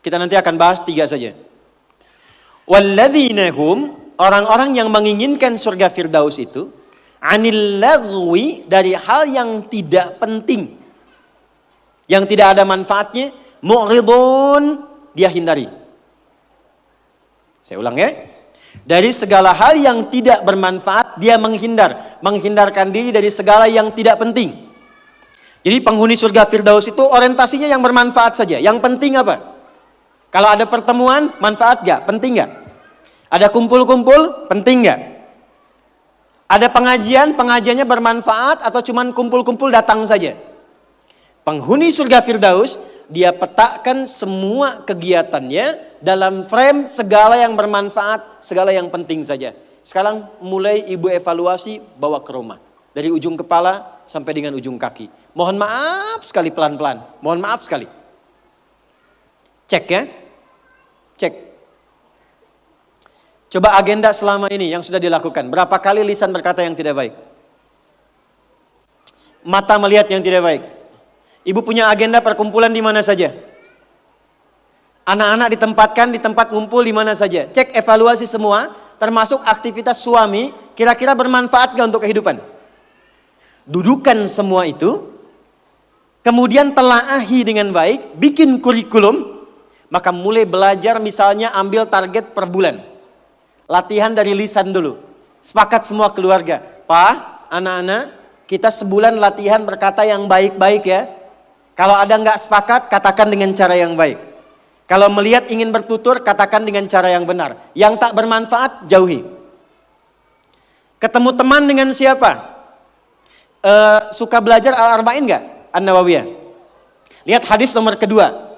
Kita nanti akan bahas 3 saja. Walladzina hum, orang-orang yang menginginkan surga Firdaus itu, anil lagwi, dari hal yang tidak penting, yang tidak ada manfaatnya, mu'ridun, dia hindari. Saya ulang ya. Dari segala hal yang tidak bermanfaat, dia menghindarkan diri dari segala yang tidak penting. Jadi penghuni surga Firdaus itu orientasinya yang bermanfaat saja. Yang penting apa? Kalau ada pertemuan, manfaat gak? Penting gak? Ada kumpul-kumpul, penting gak? Ada pengajian, pengajiannya bermanfaat atau cuman kumpul-kumpul datang saja? Penghuni surga Firdaus, dia petakan semua kegiatannya dalam frame segala yang bermanfaat, segala yang penting saja. Sekarang mulai ibu evaluasi, bawa ke rumah. Dari ujung kepala sampai dengan ujung kaki. Mohon maaf sekali, pelan-pelan. Mohon maaf sekali. Cek ya. Cek. Coba agenda selama ini yang sudah dilakukan. Berapa kali lisan berkata yang tidak baik? Mata melihat yang tidak baik. Ibu punya agenda perkumpulan di mana saja? Anak-anak ditempatkan di tempat ngumpul di mana saja? Cek evaluasi semua, termasuk aktivitas suami, kira-kira bermanfaat gak untuk kehidupan? Dudukan semua itu, kemudian telaahi dengan baik, bikin kurikulum, maka mulai belajar misalnya ambil target per bulan. Latihan dari lisan dulu. Sepakat semua keluarga. Pak, anak-anak, kita sebulan latihan berkata yang baik-baik ya. Kalau ada nggak sepakat, katakan dengan cara yang baik. Kalau melihat ingin bertutur, katakan dengan cara yang benar. Yang tak bermanfaat, jauhi. Ketemu teman dengan siapa? Suka belajar Al-Arba'in nggak? An-Nawawiyah. Lihat hadis nomor kedua.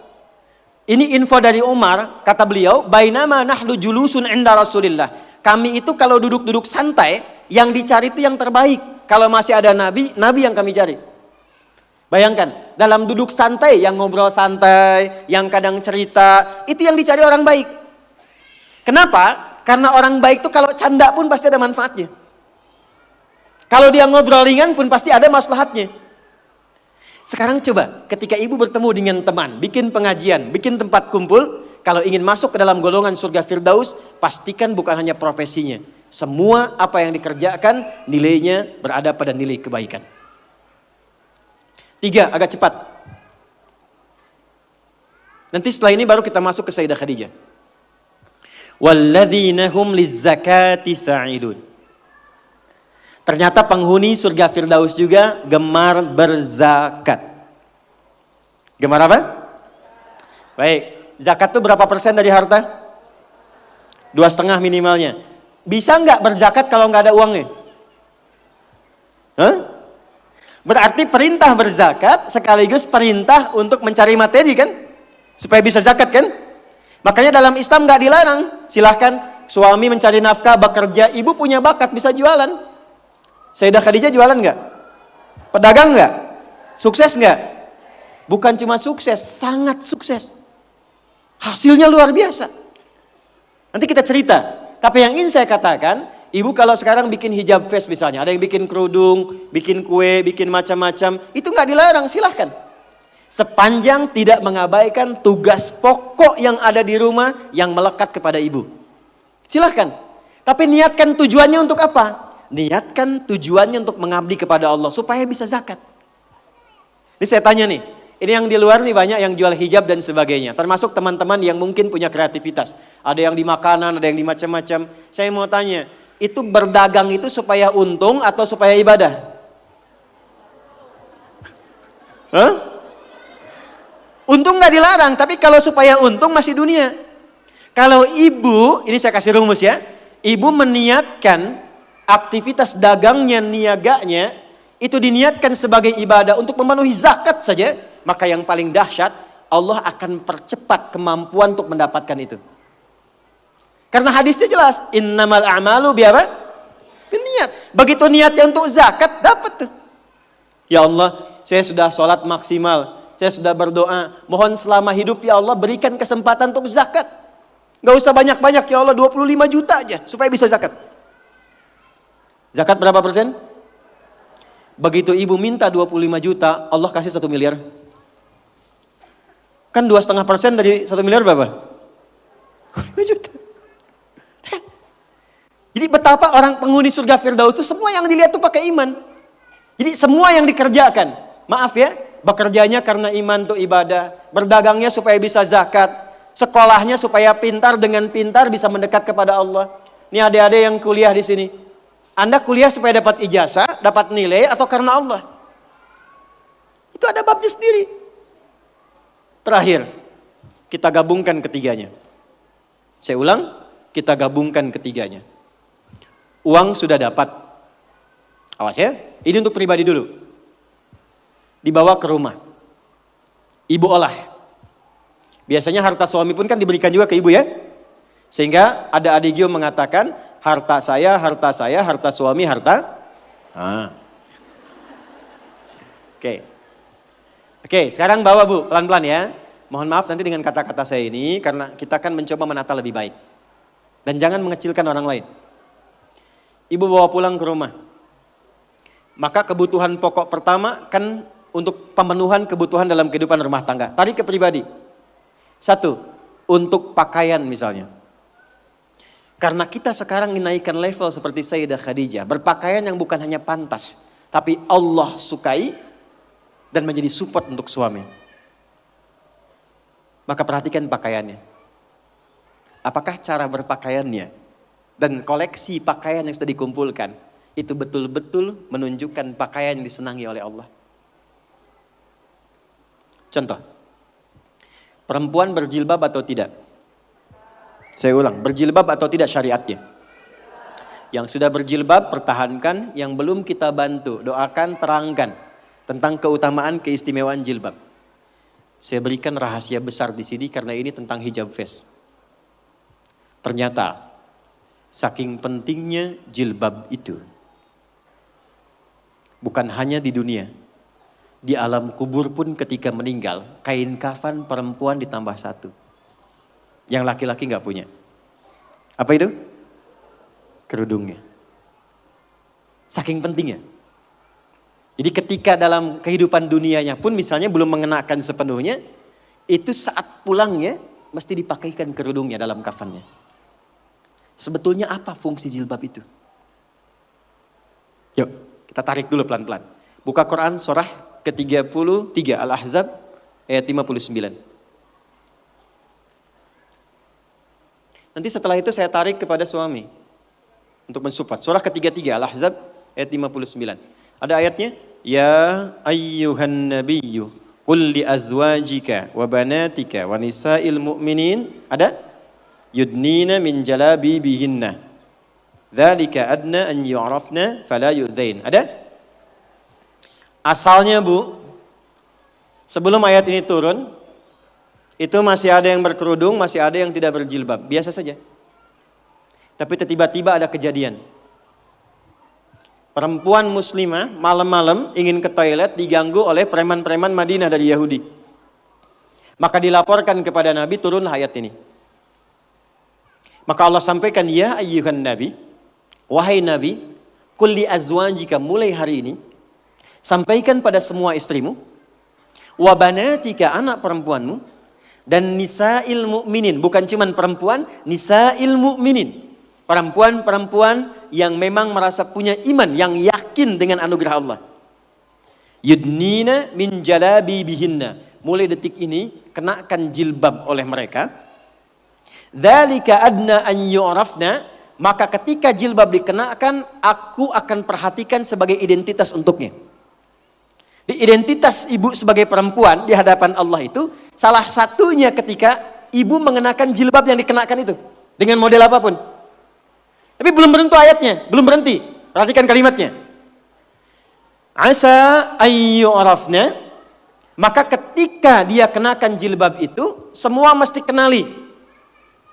Ini info dari Umar, kata beliau, bainama nahnu julusun inda Rasulillah. Kami itu kalau duduk-duduk santai, yang dicari itu yang terbaik. Kalau masih ada nabi, nabi yang kami cari. Bayangkan, dalam duduk santai, yang ngobrol santai, yang kadang cerita, itu yang dicari orang baik. Kenapa? Karena orang baik itu kalau canda pun pasti ada manfaatnya. Kalau dia ngobrol ringan pun pasti ada maslahatnya. Sekarang coba, ketika ibu bertemu dengan teman, bikin pengajian, bikin tempat kumpul, kalau ingin masuk ke dalam golongan surga Firdaus, pastikan bukan hanya profesinya. Semua apa yang dikerjakan, nilainya berada pada nilai kebaikan. 3, agak cepat. Nanti setelah ini baru kita masuk ke Sayyidah Khadijah. Walladzina hum lizzakati fa'ilun. Ternyata penghuni surga Firdaus juga gemar berzakat. Gemar apa? Baik, zakat itu berapa persen dari harta? 2,5 minimalnya. Bisa nggak berzakat kalau nggak ada uangnya? Hah? Berarti perintah berzakat sekaligus perintah untuk mencari materi kan? Supaya bisa zakat kan? Makanya dalam Islam nggak dilarang. Silahkan suami mencari nafkah, bekerja, ibu punya bakat bisa jualan. Sayyidah Khadijah jualan nggak? Pedagang nggak? Sukses nggak? Bukan cuma sukses, sangat sukses. Hasilnya luar biasa. Nanti kita cerita. Tapi yang ingin saya katakan, ibu kalau sekarang bikin hijab face misalnya, ada yang bikin kerudung, bikin kue, bikin macam-macam, itu nggak dilarang, silahkan. Sepanjang tidak mengabaikan tugas pokok yang ada di rumah yang melekat kepada ibu. Silahkan. Tapi niatkan tujuannya untuk apa? Niatkan tujuannya untuk mengabdi kepada Allah supaya bisa zakat. Ini saya tanya nih, ini yang di luar nih banyak yang jual hijab dan sebagainya. Termasuk teman-teman yang mungkin punya kreativitas. Ada yang di makanan, ada yang di macam-macam. Saya mau tanya, itu berdagang itu supaya untung atau supaya ibadah? Hah? Untung nggak dilarang, tapi kalau supaya untung masih dunia. Kalau ibu, ini saya kasih rumus ya, ibu meniatkan aktivitas dagangnya, niaganya, itu diniatkan sebagai ibadah untuk memenuhi zakat saja, maka yang paling dahsyat, Allah akan percepat kemampuan untuk mendapatkan itu. Karena hadisnya jelas, innamal a'malu biapa? Biniat. Begitu niatnya untuk zakat, dapat tuh. Ya Allah, saya sudah sholat maksimal, saya sudah berdoa, mohon selama hidup ya Allah berikan kesempatan untuk zakat. Gak usah banyak-banyak ya Allah, 25 juta aja supaya bisa zakat. Zakat berapa persen? Begitu ibu minta 25 juta, Allah kasih 1 miliar. Kan 2,5% dari 1 miliar berapa? 5 juta. Jadi betapa orang penghuni surga Firdaus itu semua yang dilihat tuh pakai iman. Jadi semua yang dikerjakan, maaf ya, bekerjanya karena iman tuh ibadah, berdagangnya supaya bisa zakat, sekolahnya supaya pintar, dengan pintar bisa mendekat kepada Allah. Ini adik-adik yang kuliah di sini. Anda kuliah supaya dapat ijazah, dapat nilai, atau karena Allah? Itu ada babnya sendiri. Terakhir, kita gabungkan ketiganya. Saya ulang, kita gabungkan ketiganya. Uang sudah dapat. Awas ya, ini untuk pribadi dulu. Dibawa ke rumah. Ibu olah. Biasanya harta suami pun kan diberikan juga ke ibu ya. Sehingga ada adigio mengatakan, harta saya, harta suami, harta. Oke, sekarang bawa bu, pelan-pelan ya. Mohon maaf nanti dengan kata-kata saya ini, karena kita kan mencoba menata lebih baik. Dan jangan mengecilkan orang lain. Ibu bawa pulang ke rumah. Maka kebutuhan pokok pertama kan untuk pemenuhan kebutuhan dalam kehidupan rumah tangga. Tarik ke pribadi. 1, untuk pakaian misalnya. Karena kita sekarang menaikkan level seperti Sayyidah Khadijah. Berpakaian yang bukan hanya pantas. Tapi Allah sukai dan menjadi support untuk suami. Maka perhatikan pakaiannya. Apakah cara berpakaiannya dan koleksi pakaian yang sudah dikumpulkan itu betul-betul menunjukkan pakaian yang disenangi oleh Allah? Contoh, perempuan berjilbab atau tidak? Saya ulang, berjilbab atau tidak syariatnya? Yang sudah berjilbab pertahankan, yang belum kita bantu, doakan, terangkan tentang keutamaan keistimewaan jilbab. Saya berikan rahasia besar di sini karena ini tentang hijab face. Ternyata saking pentingnya jilbab itu, bukan hanya di dunia, di alam kubur pun ketika meninggal, kain kafan perempuan ditambah 1. Yang laki-laki nggak punya. Apa itu? Kerudungnya. Saking pentingnya. Jadi ketika dalam kehidupan dunianya pun misalnya belum mengenakan sepenuhnya, itu saat pulangnya mesti dipakaikan kerudungnya dalam kafannya. Sebetulnya apa fungsi jilbab itu? Yuk, kita tarik dulu pelan-pelan. Buka Quran surah ke-33 Al-Ahzab ayat 59. Nanti setelah itu saya tarik kepada suami untuk mensupport. Surah ke-33 Al-Ahzab ayat 59. Ada ayatnya, ya ayyuhan nabiyyu qul li azwajika wa banatika wa nisa'il mu'minin. Ada? Yudnina min jalabibihinna. Dzalika adna an yu'rafna fala yu'dzain. Ada? Asalnya bu, sebelum ayat ini turun, itu masih ada yang berkerudung, masih ada yang tidak berjilbab. Biasa saja. Tapi tiba-tiba ada kejadian. Perempuan muslimah malam-malam ingin ke toilet diganggu oleh preman-preman Madinah dari Yahudi. Maka dilaporkan kepada Nabi, turunlah ayat ini. Maka Allah sampaikan, ya ayyuhan nabi, wahai Nabi, qul li azwajika, mulai hari ini sampaikan pada semua istrimu, wa banatika, anak perempuanmu, dan nisa'il mu'minin, bukan cuman perempuan, nisa'il mu'minin, perempuan-perempuan yang memang merasa punya iman, yang yakin dengan anugerah Allah. Yudnina min jalabibihinna, mulai detik ini kenakan jilbab oleh mereka. Dzalika adna an yu'rafna, maka ketika jilbab dikenakan, aku akan perhatikan sebagai identitas untuknya. Di identitas ibu sebagai perempuan di hadapan Allah itu, salah satunya ketika ibu mengenakan jilbab yang dikenakan itu. Dengan model apapun. Tapi belum berhenti ayatnya, belum berhenti. Perhatikan kalimatnya. Asa ayyu'rafna, maka ketika dia kenakan jilbab itu, semua mesti kenali.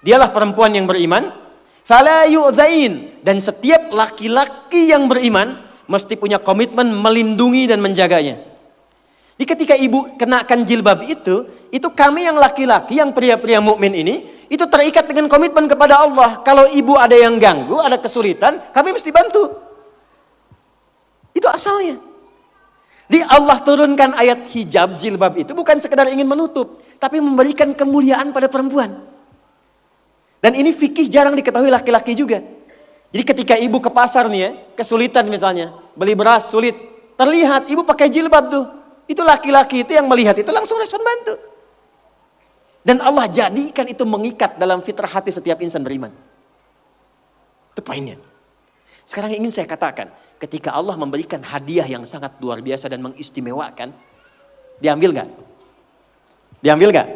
Dialah perempuan yang beriman. Fala yu'dzain, dan setiap laki-laki yang beriman mesti punya komitmen melindungi dan menjaganya. Jadi ketika ibu kenakan jilbab itu kami yang laki-laki, yang pria-pria mukmin ini, itu terikat dengan komitmen kepada Allah. Kalau ibu ada yang ganggu, ada kesulitan, kami mesti bantu. Itu asalnya. Di Allah turunkan ayat hijab jilbab itu bukan sekedar ingin menutup, tapi memberikan kemuliaan pada perempuan. Dan ini fikih jarang diketahui laki-laki juga. Jadi ketika ibu ke pasar nih ya, kesulitan misalnya, beli beras sulit, terlihat ibu pakai jilbab tuh. Itu laki-laki itu yang melihat itu langsung respon bantu. Dan Allah jadikan itu mengikat dalam fitrah hati setiap insan beriman. Itu poinnya. Sekarang ingin saya katakan, ketika Allah memberikan hadiah yang sangat luar biasa dan mengistimewakan, diambil gak? Diambil gak?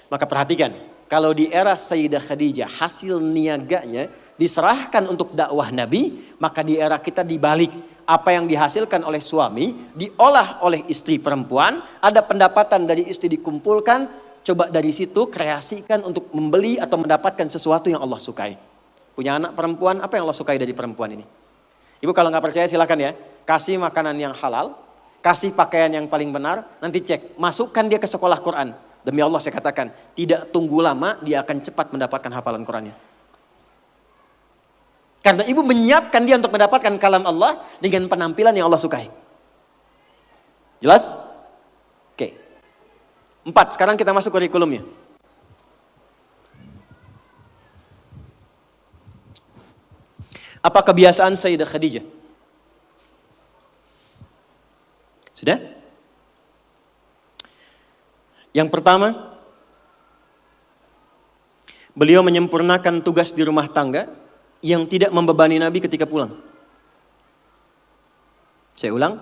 Maka perhatikan, kalau di era Sayyidah Khadijah hasil niaganya diserahkan untuk dakwah Nabi, maka di era kita dibalik. Apa yang dihasilkan oleh suami diolah oleh istri perempuan, ada pendapatan dari istri dikumpulkan, coba dari situ kreasikan untuk membeli atau mendapatkan sesuatu yang Allah sukai. Punya anak perempuan, apa yang Allah sukai dari perempuan ini? Ibu kalau nggak percaya silakan ya, kasih makanan yang halal, kasih pakaian yang paling benar, nanti cek, masukkan dia ke sekolah Quran. Demi Allah saya katakan, tidak tunggu lama dia akan cepat mendapatkan hafalan Qurannya. Karena ibu menyiapkan dia untuk mendapatkan kalam Allah dengan penampilan yang Allah sukai. Jelas? Oke. 4, sekarang kita masuk kurikulumnya. Apa kebiasaan Sayyidah Khadijah? Sudah? Yang pertama, beliau menyempurnakan tugas di rumah tangga yang tidak membebani Nabi ketika pulang. Saya ulang,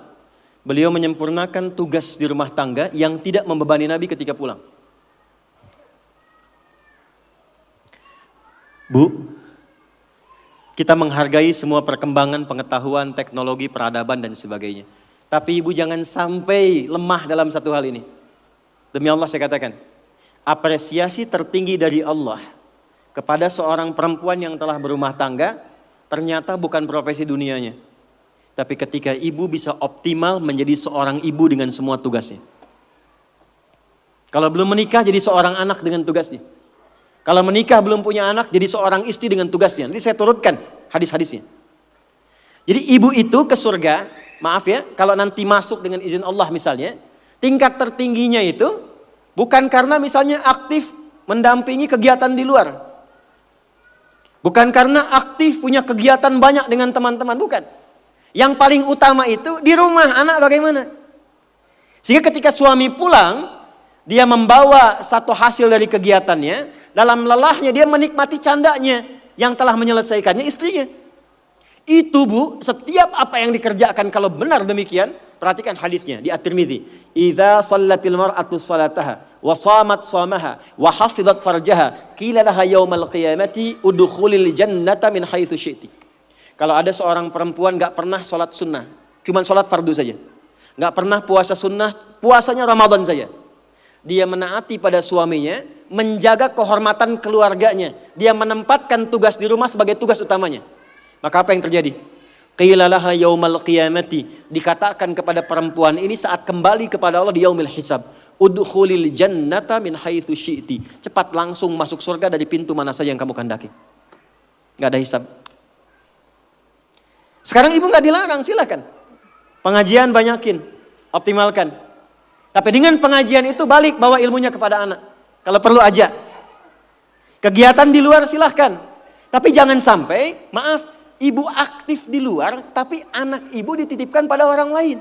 beliau menyempurnakan tugas di rumah tangga yang tidak membebani Nabi ketika pulang. Bu, kita menghargai semua perkembangan pengetahuan, teknologi, peradaban dan sebagainya. Tapi ibu jangan sampai lemah dalam satu hal ini. Demi Allah saya katakan, apresiasi tertinggi dari Allah kepada seorang perempuan yang telah berumah tangga, ternyata bukan profesi dunianya. Tapi ketika ibu bisa optimal menjadi seorang ibu dengan semua tugasnya. Kalau belum menikah jadi seorang anak dengan tugasnya. Kalau menikah belum punya anak jadi seorang istri dengan tugasnya. Nanti saya turutkan hadis-hadisnya. Jadi ibu itu ke surga, maaf ya, kalau nanti masuk dengan izin Allah misalnya, tingkat tertingginya itu bukan karena misalnya aktif mendampingi kegiatan di luar. Bukan karena aktif punya kegiatan banyak dengan teman-teman, bukan. Yang paling utama itu di rumah, anak bagaimana? Sehingga ketika suami pulang, dia membawa satu hasil dari kegiatannya, dalam lelahnya dia menikmati candanya yang telah menyelesaikannya istrinya. Itu bu, setiap apa yang dikerjakan kalau benar demikian, perhatikan hadisnya di At-Tirmidzi. Idza shallatil mar'atu salataha wa shamat shamaha wa hafizat farjaha qila laha yaumal qiyamati udkhulil jannata min haitsu syi'ti. Kalau ada seorang perempuan enggak pernah salat sunnah, cuma salat fardu saja. Enggak pernah puasa sunnah, puasanya Ramadan saja. Dia menaati pada suaminya, menjaga kehormatan keluarganya. Dia menempatkan tugas di rumah sebagai tugas utamanya. Maka apa yang terjadi? Qila laha yaumal qiyamati, dikatakan kepada perempuan ini saat kembali kepada Allah di yaumil hisab, udkhulil jannata min haitsu syi'ti. Cepat langsung masuk surga dari pintu mana saja yang kamu kehendaki. Enggak ada hisab. Sekarang ibu enggak dilarang, silakan. Pengajian banyakin, optimalkan. Tapi dengan pengajian itu balik bawa ilmunya kepada anak. Kalau perlu aja. Kegiatan di luar silahkan. Tapi jangan sampai, maaf, ibu aktif di luar, tapi anak ibu dititipkan pada orang lain.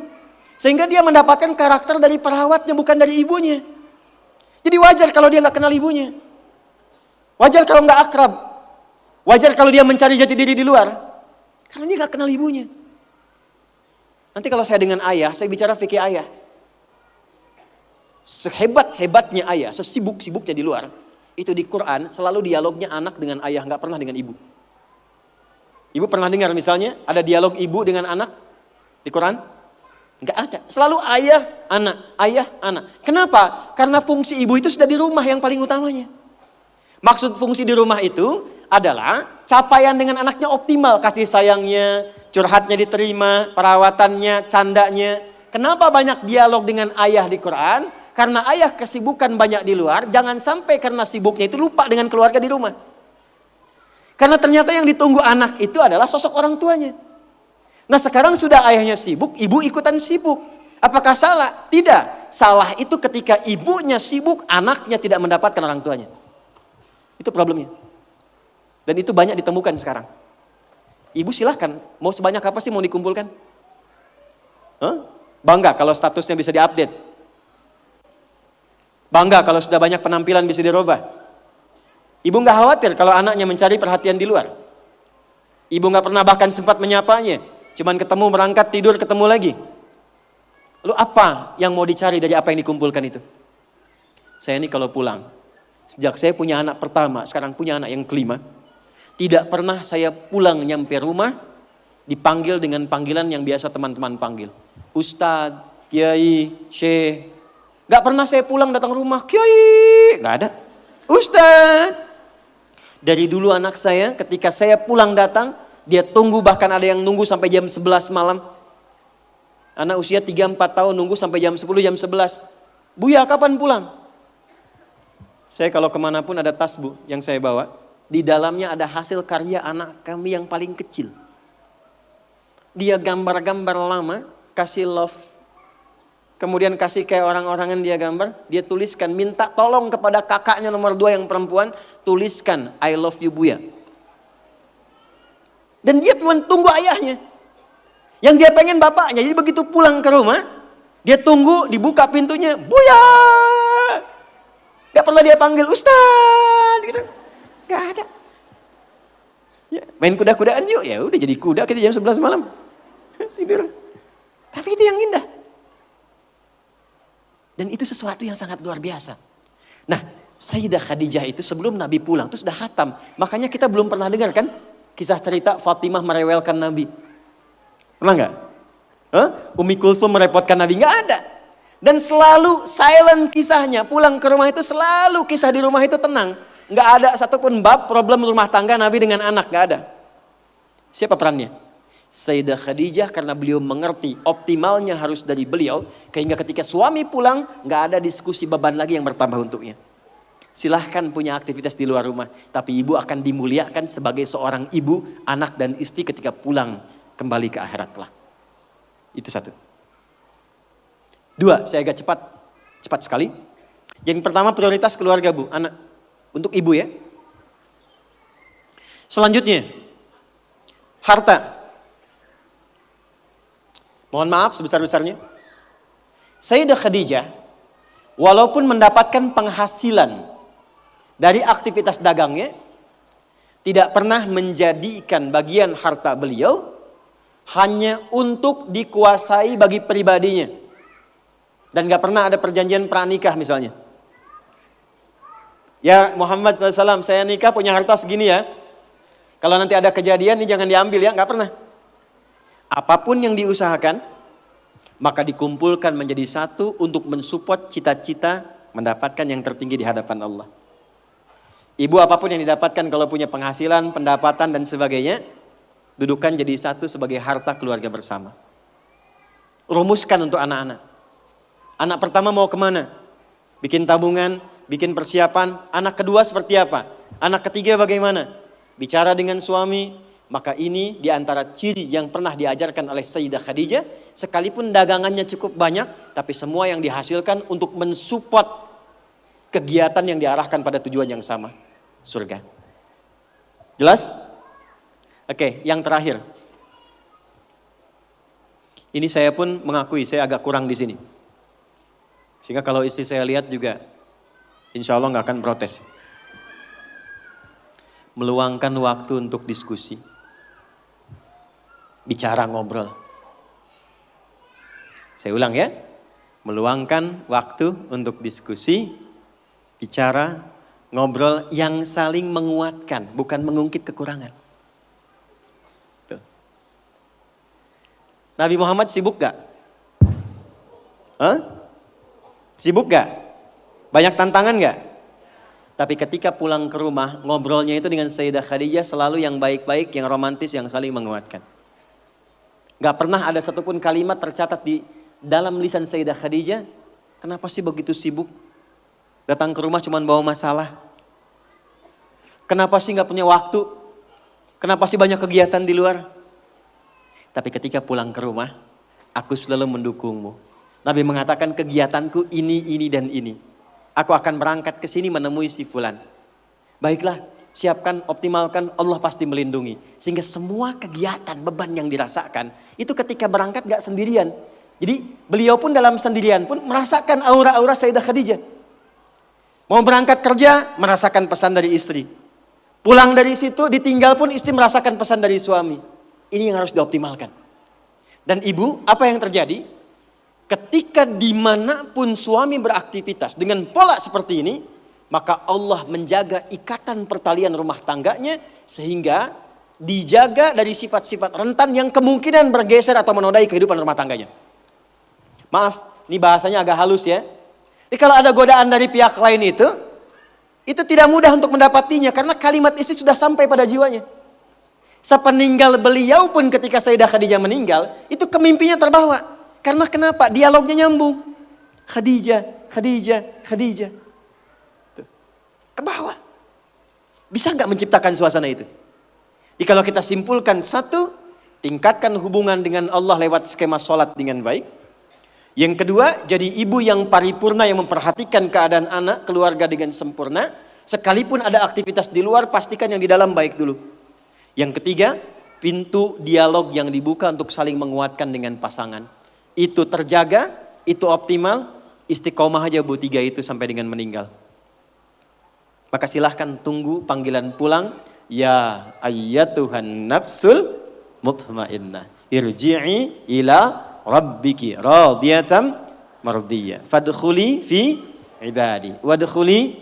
Sehingga dia mendapatkan karakter dari perawatnya, bukan dari ibunya. Jadi wajar kalau dia nggak kenal ibunya. Wajar kalau nggak akrab. Wajar kalau dia mencari jati diri di luar. Karena dia nggak kenal ibunya. Nanti kalau saya dengan ayah, saya bicara fikih ayah. Sehebat-hebatnya ayah, sesibuk-sibuknya di luar, itu di Quran selalu dialognya anak dengan ayah, nggak pernah dengan ibu. Ibu pernah dengar misalnya ada dialog ibu dengan anak di Quran? Nggak ada. Selalu ayah, anak, ayah, anak. Kenapa? Karena fungsi ibu itu sudah di rumah yang paling utamanya. Maksud fungsi di rumah itu adalah capaian dengan anaknya optimal, kasih sayangnya, curhatnya diterima, perawatannya, candanya. Kenapa banyak dialog dengan ayah di Quran? Karena ayah kesibukan banyak di luar, jangan sampai karena sibuknya itu lupa dengan keluarga di rumah. Karena ternyata yang ditunggu anak itu adalah sosok orang tuanya. Nah sekarang sudah ayahnya sibuk, ibu ikutan sibuk. Apakah salah? Tidak. Salah itu ketika ibunya sibuk, anaknya tidak mendapatkan orang tuanya. Itu problemnya. Dan itu banyak ditemukan sekarang. Ibu silahkan, mau sebanyak apa sih mau dikumpulkan? Bangga kalau statusnya bisa diupdate. Bangga kalau sudah banyak penampilan bisa dirubah. Ibu nggak khawatir kalau anaknya mencari perhatian di luar. Ibu nggak pernah bahkan sempat menyapanya. Cuman ketemu, berangkat, tidur, ketemu lagi. Lalu apa yang mau dicari dari apa yang dikumpulkan itu? Saya ini kalau pulang, sejak saya punya anak pertama, sekarang punya anak yang kelima, tidak pernah saya pulang nyampe rumah, dipanggil dengan panggilan yang biasa teman-teman panggil. Ustadz, Kiai, Syekh. Gak pernah saya pulang datang rumah, Kiai, gak ada. Ustadz. Dari dulu anak saya, ketika saya pulang datang, dia tunggu, bahkan ada yang nunggu sampai jam 11 malam. Anak usia 3-4 tahun nunggu sampai jam 10, jam 11. Buya kapan pulang? Saya kalau kemana pun ada tas bu yang saya bawa. Di dalamnya ada hasil karya anak kami yang paling kecil. Dia gambar-gambar lama, kasih love. Kemudian kasih kayak orang-orangan dia gambar. Dia tuliskan, minta tolong kepada kakaknya nomor 2 yang perempuan. Tuliskan, I love you Buya. Dan dia cuma tunggu ayahnya. Yang dia pengen bapaknya. Jadi begitu pulang ke rumah, dia tunggu, dibuka pintunya, Buya. Gak pernah dia panggil Ustaz gitu. Gak ada. Ya, main kuda-kudaan yuk. Ya udah jadi kuda kita jam 11 malam. Tidur. Tapi itu yang indah. Dan itu sesuatu yang sangat luar biasa. Nah, Sayyidah Khadijah itu sebelum Nabi pulang itu sudah khatam. Makanya kita belum pernah dengar kan kisah cerita Fatimah merewelkan Nabi. Pernah nggak? Umi Kulsum merepotkan Nabi? Nggak ada. Dan selalu silent kisahnya. Pulang ke rumah itu selalu kisah di rumah itu tenang. Nggak ada satupun bab problem rumah tangga Nabi dengan anak. Nggak ada. Siapa perannya? Sayyidah Khadijah, karena beliau mengerti optimalnya harus dari beliau. Sehingga ketika suami pulang nggak ada diskusi beban lagi yang bertambah untuknya. Silahkan punya aktivitas di luar rumah. Tapi ibu akan dimuliakan sebagai seorang ibu, anak dan istri ketika pulang kembali ke akhirat kelak. Itu satu. 2, saya agak cepat sekali. Yang pertama prioritas keluarga bu, anak. Untuk ibu ya. Selanjutnya, harta. Mohon maaf sebesar-besarnya. Sayyidah Khadijah, walaupun mendapatkan penghasilan dari aktivitas dagangnya, tidak pernah menjadikan bagian harta beliau hanya untuk dikuasai bagi pribadinya. Dan gak pernah ada perjanjian pranikah misalnya. Ya Muhammad SAW, saya nikah punya harta segini ya. Kalau nanti ada kejadian ini jangan diambil ya, gak pernah. Apapun yang diusahakan, maka dikumpulkan menjadi satu untuk mensupport cita-cita mendapatkan yang tertinggi di hadapan Allah. Ibu apapun yang didapatkan kalau punya penghasilan, pendapatan dan sebagainya, dudukan jadi satu sebagai harta keluarga bersama. Rumuskan untuk anak-anak. Anak pertama mau kemana? Bikin tabungan, bikin persiapan. Anak kedua seperti apa? Anak ketiga bagaimana? Bicara dengan suami. Maka ini diantara ciri yang pernah diajarkan oleh Sayyidah Khadijah. Sekalipun dagangannya cukup banyak, tapi semua yang dihasilkan untuk mensupport kegiatan yang diarahkan pada tujuan yang sama. Surga. Jelas? Oke, yang terakhir. Ini saya pun mengakui saya agak kurang di sini. Sehingga kalau istri saya lihat juga, insya Allah nggak akan protes. Meluangkan waktu untuk diskusi. Bicara ngobrol. Saya ulang ya. Meluangkan waktu untuk diskusi, bicara, ngobrol yang saling menguatkan, bukan mengungkit kekurangan. Nabi Muhammad sibuk gak? Sibuk gak? Banyak tantangan gak? Tapi ketika pulang ke rumah, ngobrolnya itu dengan Sayyidah Khadijah selalu yang baik-baik, yang romantis, yang saling menguatkan. Gak pernah ada satupun kalimat tercatat di dalam lisan Sayyidah Khadijah, kenapa sih begitu sibuk? Datang ke rumah cuma bawa masalah. Kenapa sih gak punya waktu? Kenapa sih banyak kegiatan di luar? Tapi ketika pulang ke rumah, aku selalu mendukungmu. Nabi mengatakan kegiatanku ini dan ini. Aku akan berangkat ke sini menemui si fulan. Baiklah, siapkan, optimalkan, Allah pasti melindungi. Sehingga semua kegiatan, beban yang dirasakan, itu ketika berangkat gak sendirian. Jadi beliau pun dalam sendirian pun merasakan aura-aura Sayyidah Khadijah. Mau berangkat kerja, merasakan pesan dari istri. Pulang dari situ, ditinggal pun istri merasakan pesan dari suami. Ini yang harus dioptimalkan. Dan ibu, apa yang terjadi? Ketika dimanapun suami beraktivitas dengan pola seperti ini, maka Allah menjaga ikatan pertalian rumah tangganya, sehingga dijaga dari sifat-sifat rentan yang kemungkinan bergeser atau menodai kehidupan rumah tangganya. Maaf, ini bahasanya agak halus ya. Jadi kalau ada godaan dari pihak lain itu tidak mudah untuk mendapatinya, karena kalimat istri sudah sampai pada jiwanya. Sepeninggal beliau pun ketika Sayyidah Khadijah meninggal, itu kemimpinya terbawa. Karena kenapa? Dialognya nyambung. Khadijah, Khadijah, Khadijah. Tuh. Kebawa. Bisa nggak menciptakan suasana itu? Jadi kalau kita simpulkan, satu, tingkatkan hubungan dengan Allah lewat skema sholat dengan baik. Yang kedua, jadi ibu yang paripurna yang memperhatikan keadaan anak, keluarga dengan sempurna. Sekalipun ada aktivitas di luar, pastikan yang di dalam baik dulu. Yang ketiga, pintu dialog yang dibuka untuk saling menguatkan dengan pasangan. Itu terjaga, itu optimal, istiqomah aja Bu, 3 itu sampai dengan meninggal. Maka silahkan tunggu panggilan pulang. Ya ayyatuhan nafsul mutmainnah, irji'i ila rabbiki radiyatan mardiyah fadkhuli fi ibadi wadkhuli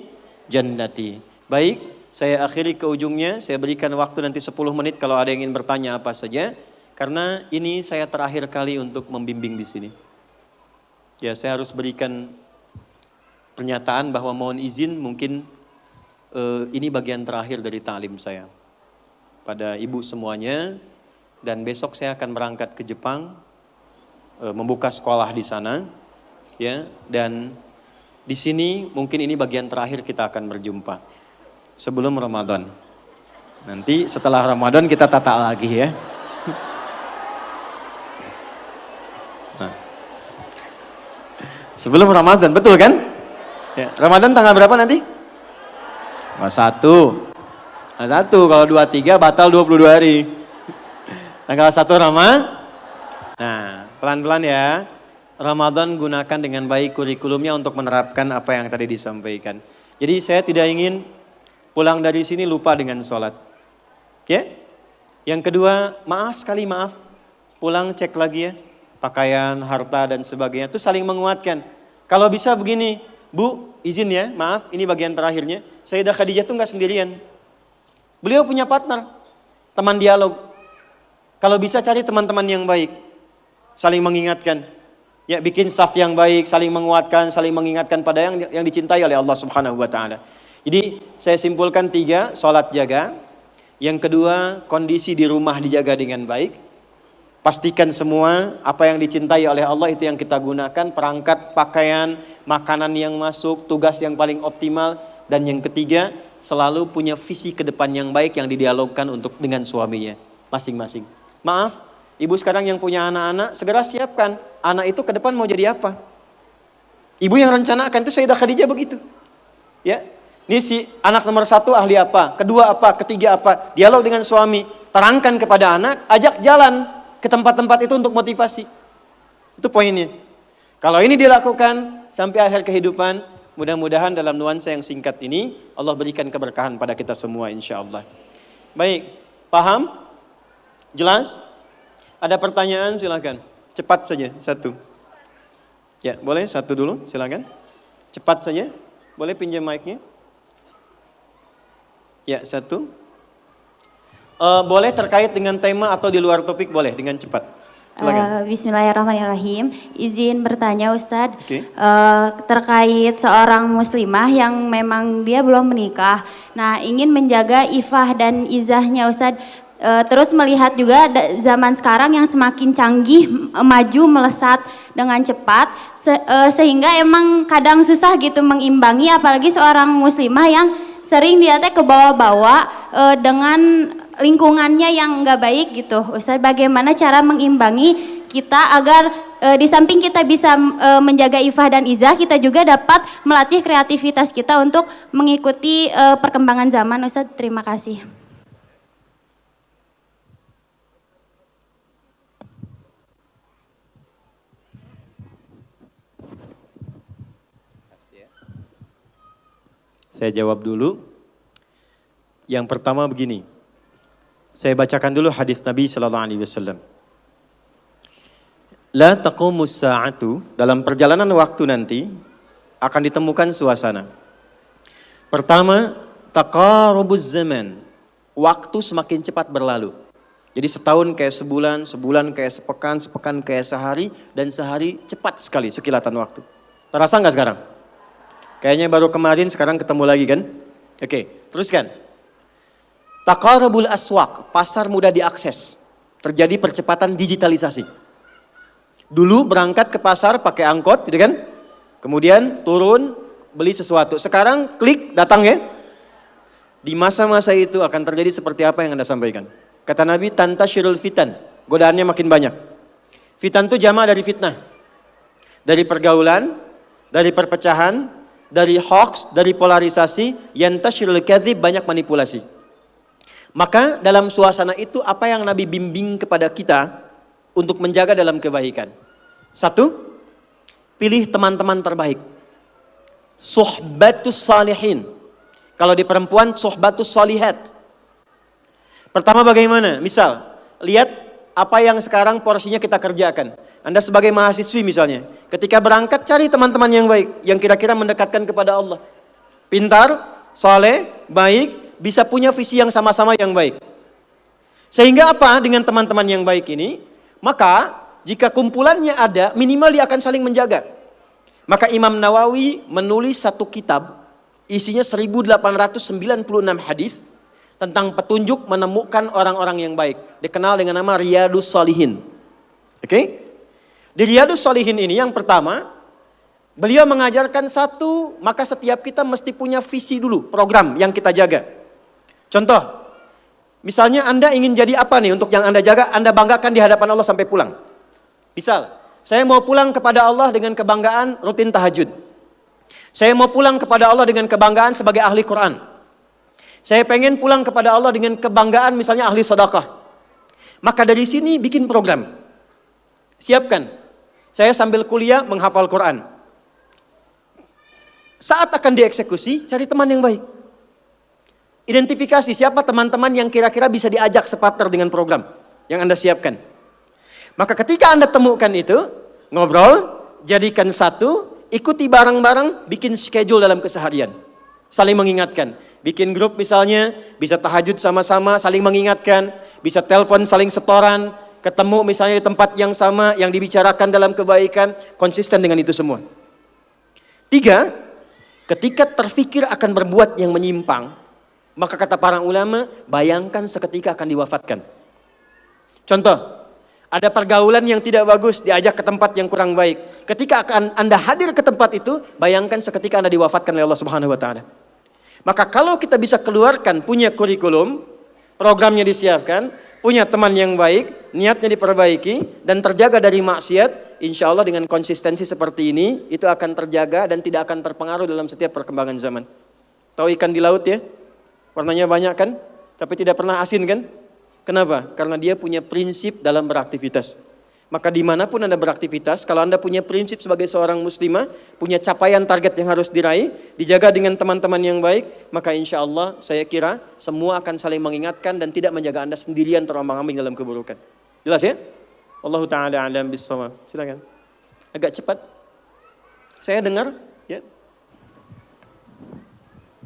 jannati. Baik, saya akhiri ke ujungnya. Saya berikan waktu nanti 10 menit kalau ada yang ingin bertanya apa saja, karena ini saya terakhir kali untuk membimbing di sini. Ya, saya harus berikan pernyataan bahwa mohon izin, mungkin ini bagian terakhir dari ta'lim saya pada ibu semuanya, dan besok saya akan berangkat ke Jepang, membuka sekolah di sana, ya. Dan di sini mungkin ini bagian terakhir kita akan berjumpa sebelum Ramadan. Nanti setelah Ramadan kita tata lagi ya. Nah. Sebelum Ramadan, betul kan? Ya. Ramadan tanggal berapa nanti? Tanggal 1. Tanggal 1, kalau 23 batal 22 hari. Tanggal 1 Ramadan. Nah, pelan-pelan ya. Ramadan gunakan dengan baik kurikulumnya untuk menerapkan apa yang tadi disampaikan. Jadi saya tidak ingin pulang dari sini lupa dengan sholat. Ya. Yang kedua, maaf sekali, maaf. Pulang cek lagi ya. Pakaian, harta dan sebagainya. Itu saling menguatkan. Kalau bisa begini, Bu, izin ya, maaf, ini bagian terakhirnya. Sayyidah Khadijah tuh nggak sendirian. Beliau punya partner, teman dialog. Kalau bisa cari teman-teman yang baik, saling mengingatkan. Ya, bikin saf yang baik, saling menguatkan, saling mengingatkan pada yang dicintai oleh Allah Subhanahu wa taala. Jadi, saya simpulkan 3, sholat jaga. Yang kedua, kondisi di rumah dijaga dengan baik. Pastikan semua apa yang dicintai oleh Allah itu yang kita gunakan, perangkat, pakaian, makanan yang masuk, tugas yang paling optimal. Dan yang ketiga, selalu punya visi ke depan yang baik yang didialogkan untuk dengan suaminya masing-masing. Maaf, ibu sekarang yang punya anak-anak, segera siapkan anak itu ke depan mau jadi apa. Ibu yang rencanakan, itu Sayyidah Khadijah begitu. Ya, ini si anak nomor 1 ahli apa, kedua apa, ketiga apa, dialog dengan suami, terangkan kepada anak, ajak jalan ke tempat-tempat itu untuk motivasi. Itu poinnya. Kalau ini dilakukan sampai akhir kehidupan, mudah-mudahan dalam nuansa yang singkat ini Allah berikan keberkahan pada kita semua insyaallah. Baik, paham? Jelas? Ada pertanyaan silakan. Cepat saja, 1. Ya, boleh 1 dulu, silakan. Cepat saja. Boleh pinjam mic-nya? Ya, 1. Boleh terkait dengan tema atau di luar topik, boleh dengan cepat. Bismillahirrahmanirrahim. Izin bertanya Ustadz, Okay. Terkait seorang muslimah yang memang dia belum menikah. Nah, ingin menjaga ifah dan izahnya Ustadz. Terus melihat juga zaman sekarang yang semakin canggih, maju melesat dengan cepat, sehingga emang kadang susah gitu mengimbangi, apalagi seorang muslimah yang sering dia teh ke bawah-bawah dengan lingkungannya yang nggak baik gitu. Ustaz, bagaimana cara mengimbangi kita agar di samping kita bisa menjaga ifah dan izah, kita juga dapat melatih kreativitas kita untuk mengikuti perkembangan zaman. Ustadz, terima kasih. Saya jawab dulu. Yang pertama begini. Saya bacakan dulu hadis Nabi sallallahu alaihi wasallam. La taqumus sa'atu, dalam perjalanan waktu nanti akan ditemukan suasana. Pertama, taqarubuz zaman. Waktu semakin cepat berlalu. Jadi setahun kayak sebulan, sebulan kayak sepekan, sepekan kayak sehari, dan sehari cepat sekali sekilatan waktu. Terasa nggak sekarang? Kayaknya baru kemarin, sekarang ketemu lagi kan? Oke, teruskan. Taqarubul aswaq, pasar mudah diakses. Terjadi percepatan digitalisasi. Dulu berangkat ke pasar pakai angkot, gitu kan? Kemudian turun, beli sesuatu. Sekarang klik, datang ya. Di masa-masa itu akan terjadi seperti apa yang Anda sampaikan. Kata Nabi, tantashirul fitan, godaannya makin banyak. Fitan itu jama' dari fitnah. Dari pergaulan, dari perpecahan, dari hoax, dari polarisasi, yantashirul kadzib, banyak manipulasi. Maka dalam suasana itu apa yang Nabi bimbing kepada kita untuk menjaga dalam kebaikan? Satu, pilih teman-teman terbaik. Suhbatus salihin. Kalau di perempuan, suhbatus salihat. Pertama bagaimana? Misal, lihat apa yang sekarang porsinya kita kerjakan. Anda sebagai mahasiswi misalnya, ketika berangkat cari teman-teman yang baik, yang kira-kira mendekatkan kepada Allah. Pintar, saleh, baik, bisa punya visi yang sama-sama yang baik. Sehingga apa dengan teman-teman yang baik ini? Maka jika kumpulannya ada, minimal dia akan saling menjaga. Maka Imam Nawawi menulis satu kitab, isinya 1896 hadis, tentang petunjuk menemukan orang-orang yang baik. Dikenal dengan nama Riyadus Shalihin. Oke? Di Riyadus Shalihin ini yang pertama, beliau mengajarkan satu, maka setiap kita mesti punya visi dulu, program yang kita jaga. Contoh, misalnya Anda ingin jadi apa nih untuk yang Anda jaga, Anda banggakan di hadapan Allah sampai pulang. Misal, saya mau pulang kepada Allah dengan kebanggaan rutin tahajud. Saya mau pulang kepada Allah dengan kebanggaan sebagai ahli Quran. Saya pengen pulang kepada Allah dengan kebanggaan misalnya ahli sedekah. Maka dari sini bikin program. Siapkan. Saya sambil kuliah menghafal Quran. Saat akan dieksekusi, cari teman yang baik. Identifikasi siapa teman-teman yang kira-kira bisa diajak separtner dengan program yang Anda siapkan. Maka ketika Anda temukan itu, ngobrol, jadikan satu, ikuti bareng-bareng, bikin schedule dalam keseharian. Saling mengingatkan. Bikin grup misalnya, bisa tahajud sama-sama, saling mengingatkan. Bisa telepon, saling setoran. Ketemu misalnya di tempat yang sama, yang dibicarakan dalam kebaikan. Konsisten dengan itu semua. 3, ketika terfikir akan berbuat yang menyimpang, maka kata para ulama, bayangkan seketika akan diwafatkan. Contoh, ada pergaulan yang tidak bagus, diajak ke tempat yang kurang baik. Ketika akan Anda hadir ke tempat itu, bayangkan seketika Anda diwafatkan oleh Allah Subhanahu wa taala. Maka kalau kita bisa keluarkan, punya kurikulum, programnya disiapkan, punya teman yang baik, niatnya diperbaiki, dan terjaga dari maksiat, insya Allah dengan konsistensi seperti ini, itu akan terjaga dan tidak akan terpengaruh dalam setiap perkembangan zaman. Tahu ikan di laut ya? Warnanya banyak kan? Tapi tidak pernah asin kan? Kenapa? Karena dia punya prinsip dalam beraktivitas. Maka dimanapun Anda beraktivitas, kalau Anda punya prinsip sebagai seorang muslimah, punya capaian target yang harus diraih, dijaga dengan teman-teman yang baik, maka insya Allah saya kira semua akan saling mengingatkan dan tidak menjaga Anda sendirian terombang-ambing dalam keburukan. Jelas ya? Allahu ta'ala a'lam bis-shawab. Silakan. Agak cepat. Saya dengar, ya.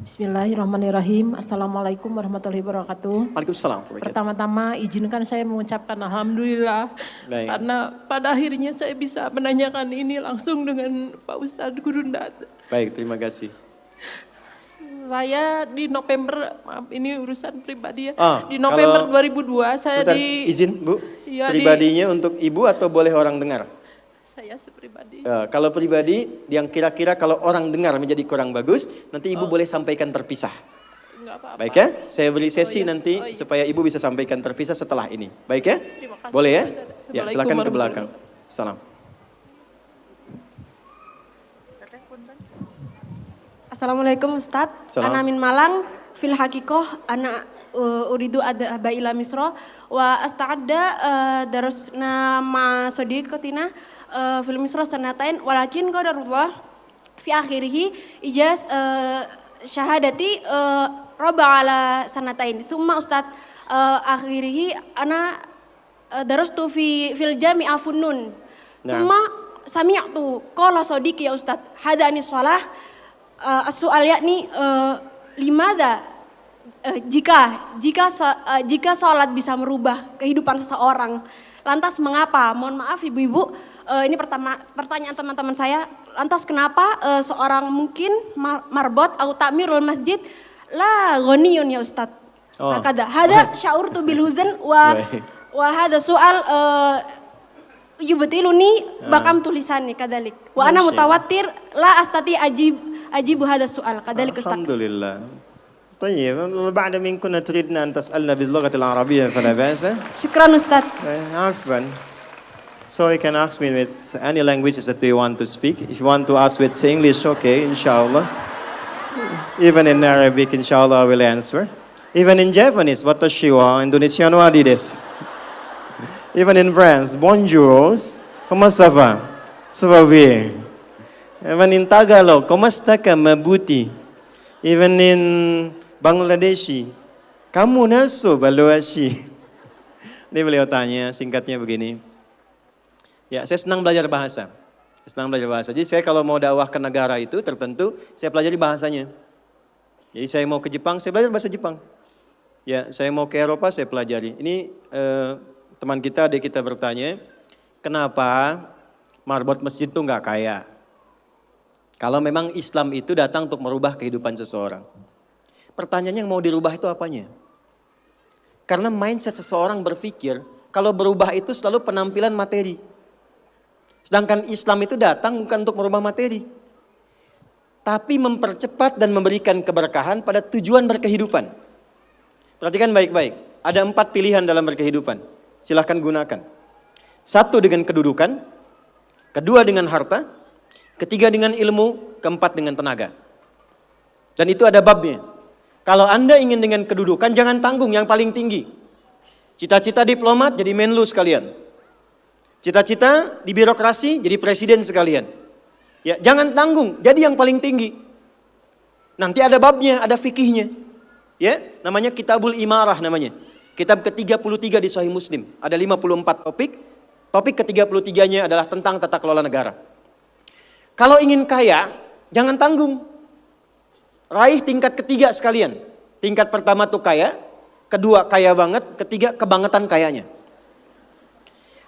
Bismillahirrahmanirrahim. Assalamualaikum warahmatullahi wabarakatuh. Waalaikumsalam. Pertama-tama izinkan saya mengucapkan alhamdulillah. Baik. Karena pada akhirnya saya bisa menanyakan ini langsung dengan Pak Ustadz Gurundat. Baik, terima kasih. Saya di November, maaf ini urusan pribadi ya. Di kalau November 2002 saya Sudah di izin Bu, Iya, pribadinya untuk Ibu atau boleh orang dengar? saya sepribadi. Kalau pribadi yang kira-kira kalau orang dengar menjadi kurang bagus, nanti Ibu boleh sampaikan terpisah. Enggak apa-apa. Baik ya, saya beri sesi iya. nanti Oh, iya. supaya Ibu bisa sampaikan terpisah setelah ini. Baik ya? Terima kasih, Boleh ya? Pak Ustadz. Ya, Assalamualaikum silakan ke warahmatullahi belakang. Salam. Assalamualaikum Ustadz. Salam. Ana min Malang, fil hakikoh ana uridu ada ila Misro wa asta'adda darusna ma sodiqatina fil Misro sanatain walakin qadarullah fi akhirih ijaz syahadati roba ala sanatain. Summa Ustadz akhirih ana darustu fil jami'a funnun. Summa sami'tu qala sodiq ya Ustadz hada anis shalah as-su'al yakni limada jika sholat bisa merubah kehidupan seseorang, lantas mengapa? Mohon maaf ibu-ibu, ini pertanyaan teman-teman saya. Lantas kenapa seorang mungkin marbot atau takmirul masjid la ghaniyun ya Ustadz? Hada sya'urtu bil huzn wa hada soal yubatiluni bakam tulisannya kadalik. Wa ana mutawatir la astati ajibu hada soal kadalik Ustadz. Alhamdulillah. طيب بعد من كنا تريدنا أن تسألنا باللغة العربية فلا بأس. Syukran Ustadz. عفوا. So you can ask me with any languages that you want to speak. If you want to ask with English, okay, inshallah. Even in Arabic, inshallah, I will answer. Even in Japanese, watashi wa Indonesian wa desu. Even in France, bonjour, comment ça va? Ça va bien. Even in Tagalog, como está ka mabuti? Even in Bangladeshi, kamu naso baluashi. Ini beliau tanya, singkatnya begini. Ya, saya senang belajar bahasa. Jadi saya kalau mau dakwah ke negara itu tertentu, saya pelajari bahasanya. Jadi saya mau ke Jepang, saya belajar bahasa Jepang. Ya, saya mau ke Eropa, saya pelajari. Ini teman kita, adik kita bertanya, kenapa marbot masjid itu nggak kaya? Kalau memang Islam itu datang untuk merubah kehidupan seseorang. Pertanyaannya yang mau dirubah itu apanya? Karena mindset seseorang berpikir, kalau berubah itu selalu penampilan materi. Sedangkan Islam itu datang bukan untuk merubah materi. Tapi mempercepat dan memberikan keberkahan pada tujuan berkehidupan. Perhatikan baik-baik, ada 4 pilihan dalam berkehidupan. Silahkan gunakan. 1 dengan kedudukan, 2 dengan harta, 3 dengan ilmu, 4 dengan tenaga. Dan itu ada babnya. Kalau Anda ingin dengan kedudukan, jangan tanggung yang paling tinggi. Cita-cita diplomat jadi menlu sekalian. Cita-cita di birokrasi jadi presiden sekalian. Ya, jangan tanggung, jadi yang paling tinggi. Nanti ada babnya, ada fikihnya. Ya, namanya Kitabul Imarah namanya. Kitab ke-33 di Sahih Muslim. Ada 54 topik. Topik ke-33-nya adalah tentang tata kelola negara. Kalau ingin kaya, jangan tanggung. Raih tingkat ketiga sekalian. Tingkat pertama tuh kaya, kedua kaya banget, ketiga kebangetan kayanya.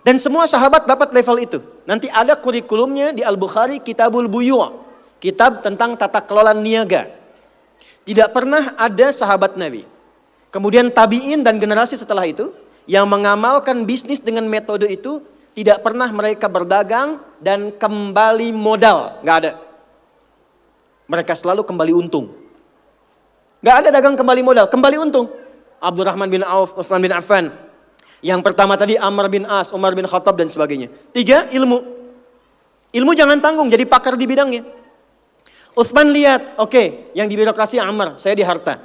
Dan semua sahabat dapat level itu. Nanti ada kurikulumnya di Al-Bukhari, Kitabul Buyu', kitab tentang tata kelola niaga. Tidak pernah ada sahabat Nabi. Kemudian tabi'in dan generasi setelah itu yang mengamalkan bisnis dengan metode itu, tidak pernah mereka berdagang dan kembali modal, nggak ada. Mereka selalu kembali untung. Nggak ada dagang kembali modal, kembali untung. Abdurrahman bin Auf, Utsman bin Affan. Yang pertama tadi Amr bin As, Umar bin Khattab dan sebagainya. 3, ilmu. Ilmu jangan tanggung, jadi pakar di bidangnya. Utsman lihat, oke, yang di birokrasi Amr, saya di harta.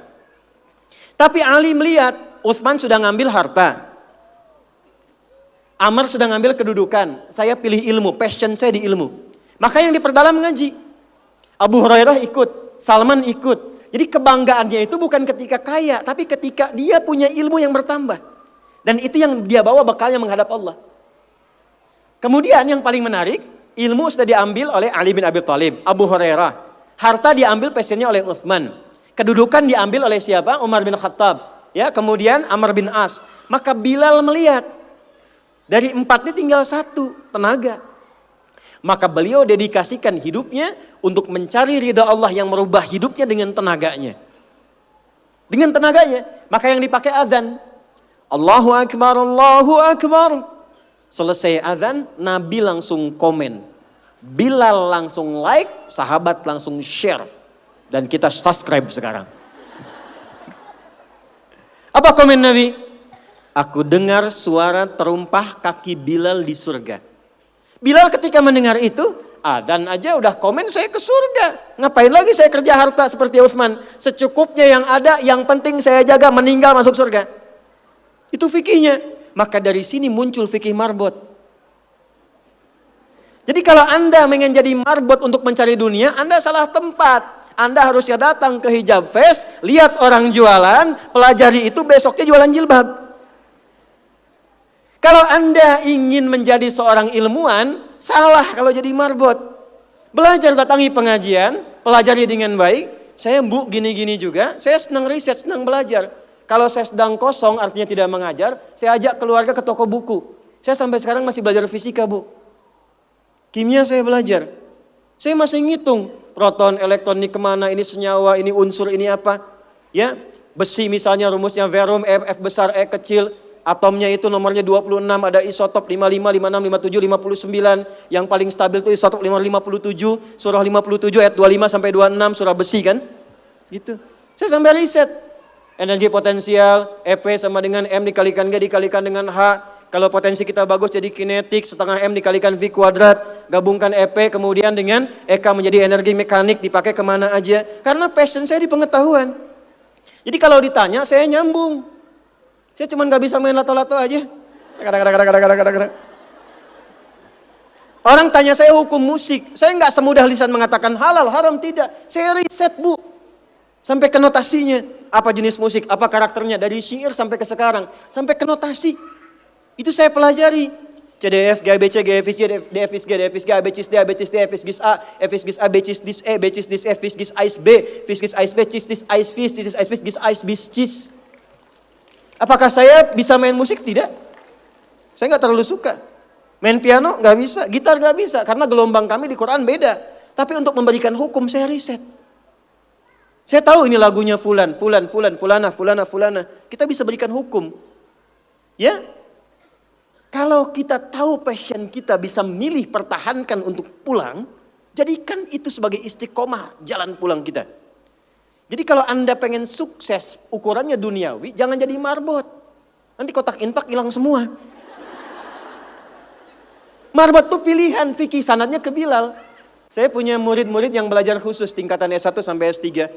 Tapi Ali melihat, Utsman sudah ngambil harta. Amr sudah ngambil kedudukan, saya pilih ilmu, passion saya di ilmu. Maka yang diperdalam ngaji. Abu Hurairah ikut, Salman ikut. Jadi kebanggaannya itu bukan ketika kaya, tapi ketika dia punya ilmu yang bertambah. Dan itu yang dia bawa bekalnya menghadap Allah. Kemudian yang paling menarik, ilmu sudah diambil oleh Ali bin Abi Thalib, Abu Hurairah. Harta diambil passionnya oleh Utsman. Kedudukan diambil oleh siapa? Umar bin Khattab. Ya, kemudian Amr bin As. Maka Bilal melihat, dari 4 ini tinggal 1, tenaga. Maka beliau dedikasikan hidupnya untuk mencari ridha Allah yang merubah hidupnya dengan tenaganya. Dengan tenaganya. Maka yang dipakai azan. Allahu Akbar, Allahu Akbar. Selesai azan, Nabi langsung komen. Bilal langsung like, sahabat langsung share. Dan kita subscribe sekarang. Apa komen Nabi? Aku dengar suara terumpah kaki Bilal di surga. Bilal ketika mendengar itu, Adzan aja udah komen saya ke surga. Ngapain lagi saya kerja harta seperti Utsman? Secukupnya yang ada, yang penting saya jaga, meninggal masuk surga. Itu fikihnya. Maka dari sini muncul fikih marbot. Jadi kalau Anda ingin jadi marbot untuk mencari dunia, Anda salah tempat. Anda harusnya datang ke Hijab Fest, lihat orang jualan, pelajari itu, besoknya jualan jilbab. Kalau Anda ingin menjadi seorang ilmuwan, salah kalau jadi marbot. Belajar, datangi pengajian, pelajari dengan baik. Saya gini-gini juga, saya senang riset, senang belajar. Kalau saya sedang kosong, artinya tidak mengajar, saya ajak keluarga ke toko buku. Saya sampai sekarang masih belajar fisika, Bu. Kimia saya belajar. Saya masih ngitung proton, elektron, ini kemana, ini senyawa, ini unsur, ini apa. Ya, besi misalnya rumusnya verum, F besar, E kecil. Atomnya itu nomornya 26, ada isotop 55, 56, 57, 59. Yang paling stabil itu isotop 57, surah 57 ayat 25 sampai 26, surah besi kan. Gitu. Saya sampai riset. Energi potensial, EP sama dengan M dikalikan G dikalikan dengan H. Kalau potensi kita bagus jadi kinetik, setengah M dikalikan V kuadrat. Gabungkan EP kemudian dengan EK menjadi energi mekanik, dipakai kemana aja. Karena passion saya di pengetahuan. Jadi kalau ditanya saya nyambung. Saya cuma gak bisa main lato-lato aja. Orang tanya saya hukum musik. Saya gak semudah lisan mengatakan halal, haram, tidak. Saya riset, Bu. Sampai ke notasinya. Apa jenis musik, apa karakternya. Dari syair sampai ke sekarang. Sampai ke notasi. Itu saya pelajari. CDF, GABC, GFIS, DFIS, G, DFIS, G, ABCIS, D, ABCIS, D, FIS, GIS A, FIS, GIS A, BCIS, DIS E, BCIS, DIS F, FIS, GIS AIS B, FIS, GIS AIS B, CIS, DIS AIS FIS, CIS, AIS FIS, GIS AIS BIS, CIS. Apakah saya bisa main musik? Tidak. Saya nggak terlalu suka. Main piano nggak bisa, gitar nggak bisa, karena gelombang kami di Quran beda. Tapi untuk memberikan hukum saya riset. Saya tahu ini lagunya fulan, fulana. Kita bisa berikan hukum. Ya? Kalau kita tahu passion kita bisa milih pertahankan untuk pulang, jadikan itu sebagai istiqomah jalan pulang kita. Jadi kalau Anda pengen sukses, ukurannya duniawi, jangan jadi marbot. Nanti kotak infak hilang semua. Marbot itu pilihan, fikih sanadnya ke Bilal. Saya punya murid-murid yang belajar khusus tingkatan S1 sampai S3.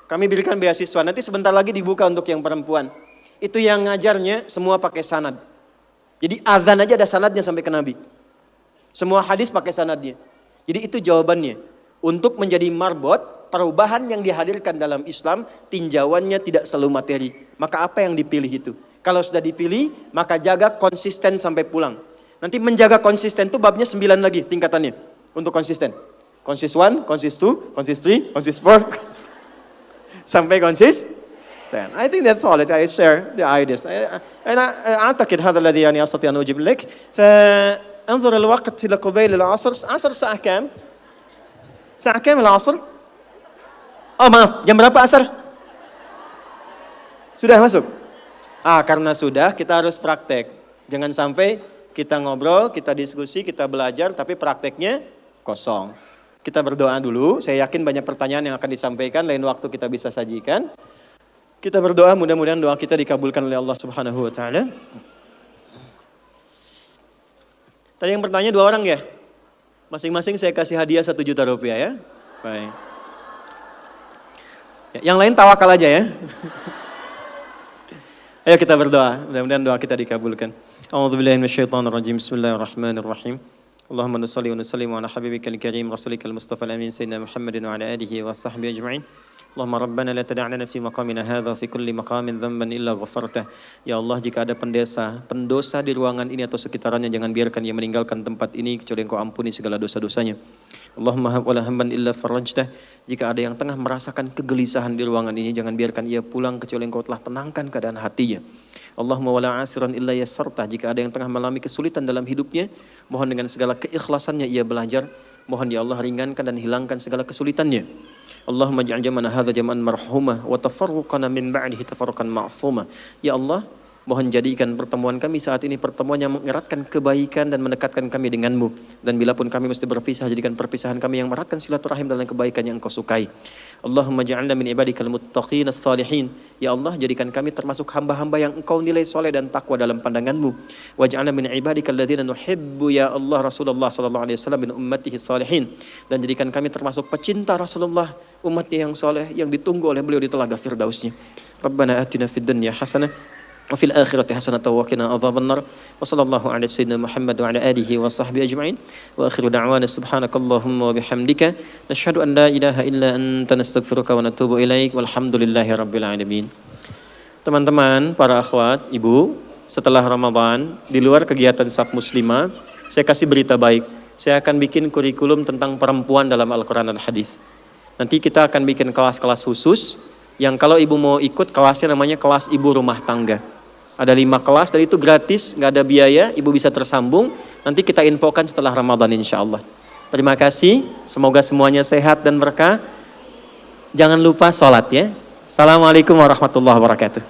Kami berikan beasiswa, nanti sebentar lagi dibuka untuk yang perempuan. Itu yang ngajarnya semua pakai sanad. Jadi azan aja ada sanadnya sampai ke Nabi. Semua hadis pakai sanadnya. Jadi itu jawabannya. Untuk menjadi marbot, perubahan yang dihadirkan dalam Islam, tinjauannya tidak selalu materi. Maka apa yang dipilih itu? Kalau sudah dipilih, maka jaga konsisten sampai pulang. Nanti menjaga konsisten itu babnya 9 lagi tingkatannya. Untuk konsisten. Konsis 1, konsis 2, konsis 3, konsis 4. Sampai konsis 10. I think that's all. I share the ideas. أنا أعتقد هذا الذي يعني أستطيع أن أجيب لك. فانظر الوقت إلى قبيل العصر. عصر الساعة كام؟ الساعة كام العصر؟ Oh maaf, jam berapa asar? Sudah masuk? Karena sudah, kita harus praktek. Jangan sampai kita ngobrol, kita diskusi, kita belajar, tapi prakteknya kosong. Kita berdoa dulu, saya yakin banyak pertanyaan yang akan disampaikan, lain waktu kita bisa sajikan. Kita berdoa, mudah-mudahan doa kita dikabulkan oleh Allah Subhanahu wa Ta'ala. Tadi yang bertanya 2 orang ya? Masing-masing saya kasih hadiah 1 juta rupiah ya? Baik. Yang lain tawakal aja ya. Ayo kita berdoa, mudah-mudahan doa kita dikabulkan. A'udzubillahi minasyaitonirrajim. Bismillahirrahmanirrahim. Allahumma nusalli wa nusallim ala habibikal karim rasulikal mustafa al-amin sayyidina Muhammadin wa ala alihi wa sahbihi ajma'in. Allahumma rabbana la tada' lana fi maqamina hadha fi kulli maqamin dhanban illa ghafartah. Ya Allah, jika ada pendosa di ruangan ini atau sekitarannya, jangan biarkan ia meninggalkan tempat ini kecuali Engkau ampuni segala dosa-dosanya. Allahumma wala hamban illa farajtah. Jika ada yang tengah merasakan kegelisahan di ruangan ini, jangan biarkan ia pulang kecuali Engkau telah tenangkan keadaan hatinya. Allahumma wala asiran illa yassartah. Jika ada yang tengah mengalami kesulitan dalam hidupnya, mohon dengan segala keikhlasannya ia belajar. Mohon ya Allah ringankan dan hilangkan segala kesulitannya. Allahumma ja'al jam'ana hadza jam'an marhumah wa tafarruqana min ba'dihi tafarruqan ma'sumah. Ya Allah, Mohon jadikan pertemuan kami saat ini pertemuan yang mengeratkan kebaikan dan mendekatkan kami denganmu. Dan bila pun kami mesti berpisah, jadikan perpisahan kami yang meratkan silaturahim dalam kebaikan yang engkau sukai. Allahumma ja'alna min ibadikal muttaqin as-salihin. Ya Allah, jadikan kami termasuk hamba-hamba yang engkau nilai soleh dan takwa dalam pandanganmu. Waj'alna min ibadikal ladzina nuhibbu ya Allah Rasulullah sallallahu alaihi wasallam min ummatihi salihin. Dan jadikan kami termasuk pecinta Rasulullah, umatnya yang soleh yang ditunggu oleh beliau di telaga firdausnya. Rabbana atina fid dunya hasanah wa fil akhirati hasanatan wa qina adzabannar. Wa sallallahu ala sayyidina Muhammad wa ala alihi wa sahbihi ajma'in. Wa akhiru da'wana subhanakallahumma wa bihamdika nashhadu an la ilaha illa anta nastaghfiruka wa natubu ilaik. Walhamdulillahi rabbil alamin. Teman-teman, para akhwat, ibu, setelah Ramadan, di luar kegiatan Saf Muslimah, saya kasih berita baik. Saya akan bikin kurikulum tentang perempuan dalam Al-Quran dan Hadis. Nanti kita akan bikin kelas-kelas khusus yang kalau ibu mau ikut, kelasnya namanya kelas ibu rumah tangga. Ada 5 kelas dan itu gratis, nggak ada biaya, ibu bisa tersambung. Nanti kita infokan setelah Ramadan insya Allah. Terima kasih, semoga semuanya sehat dan berkah. Jangan lupa sholat ya. Assalamualaikum warahmatullahi wabarakatuh.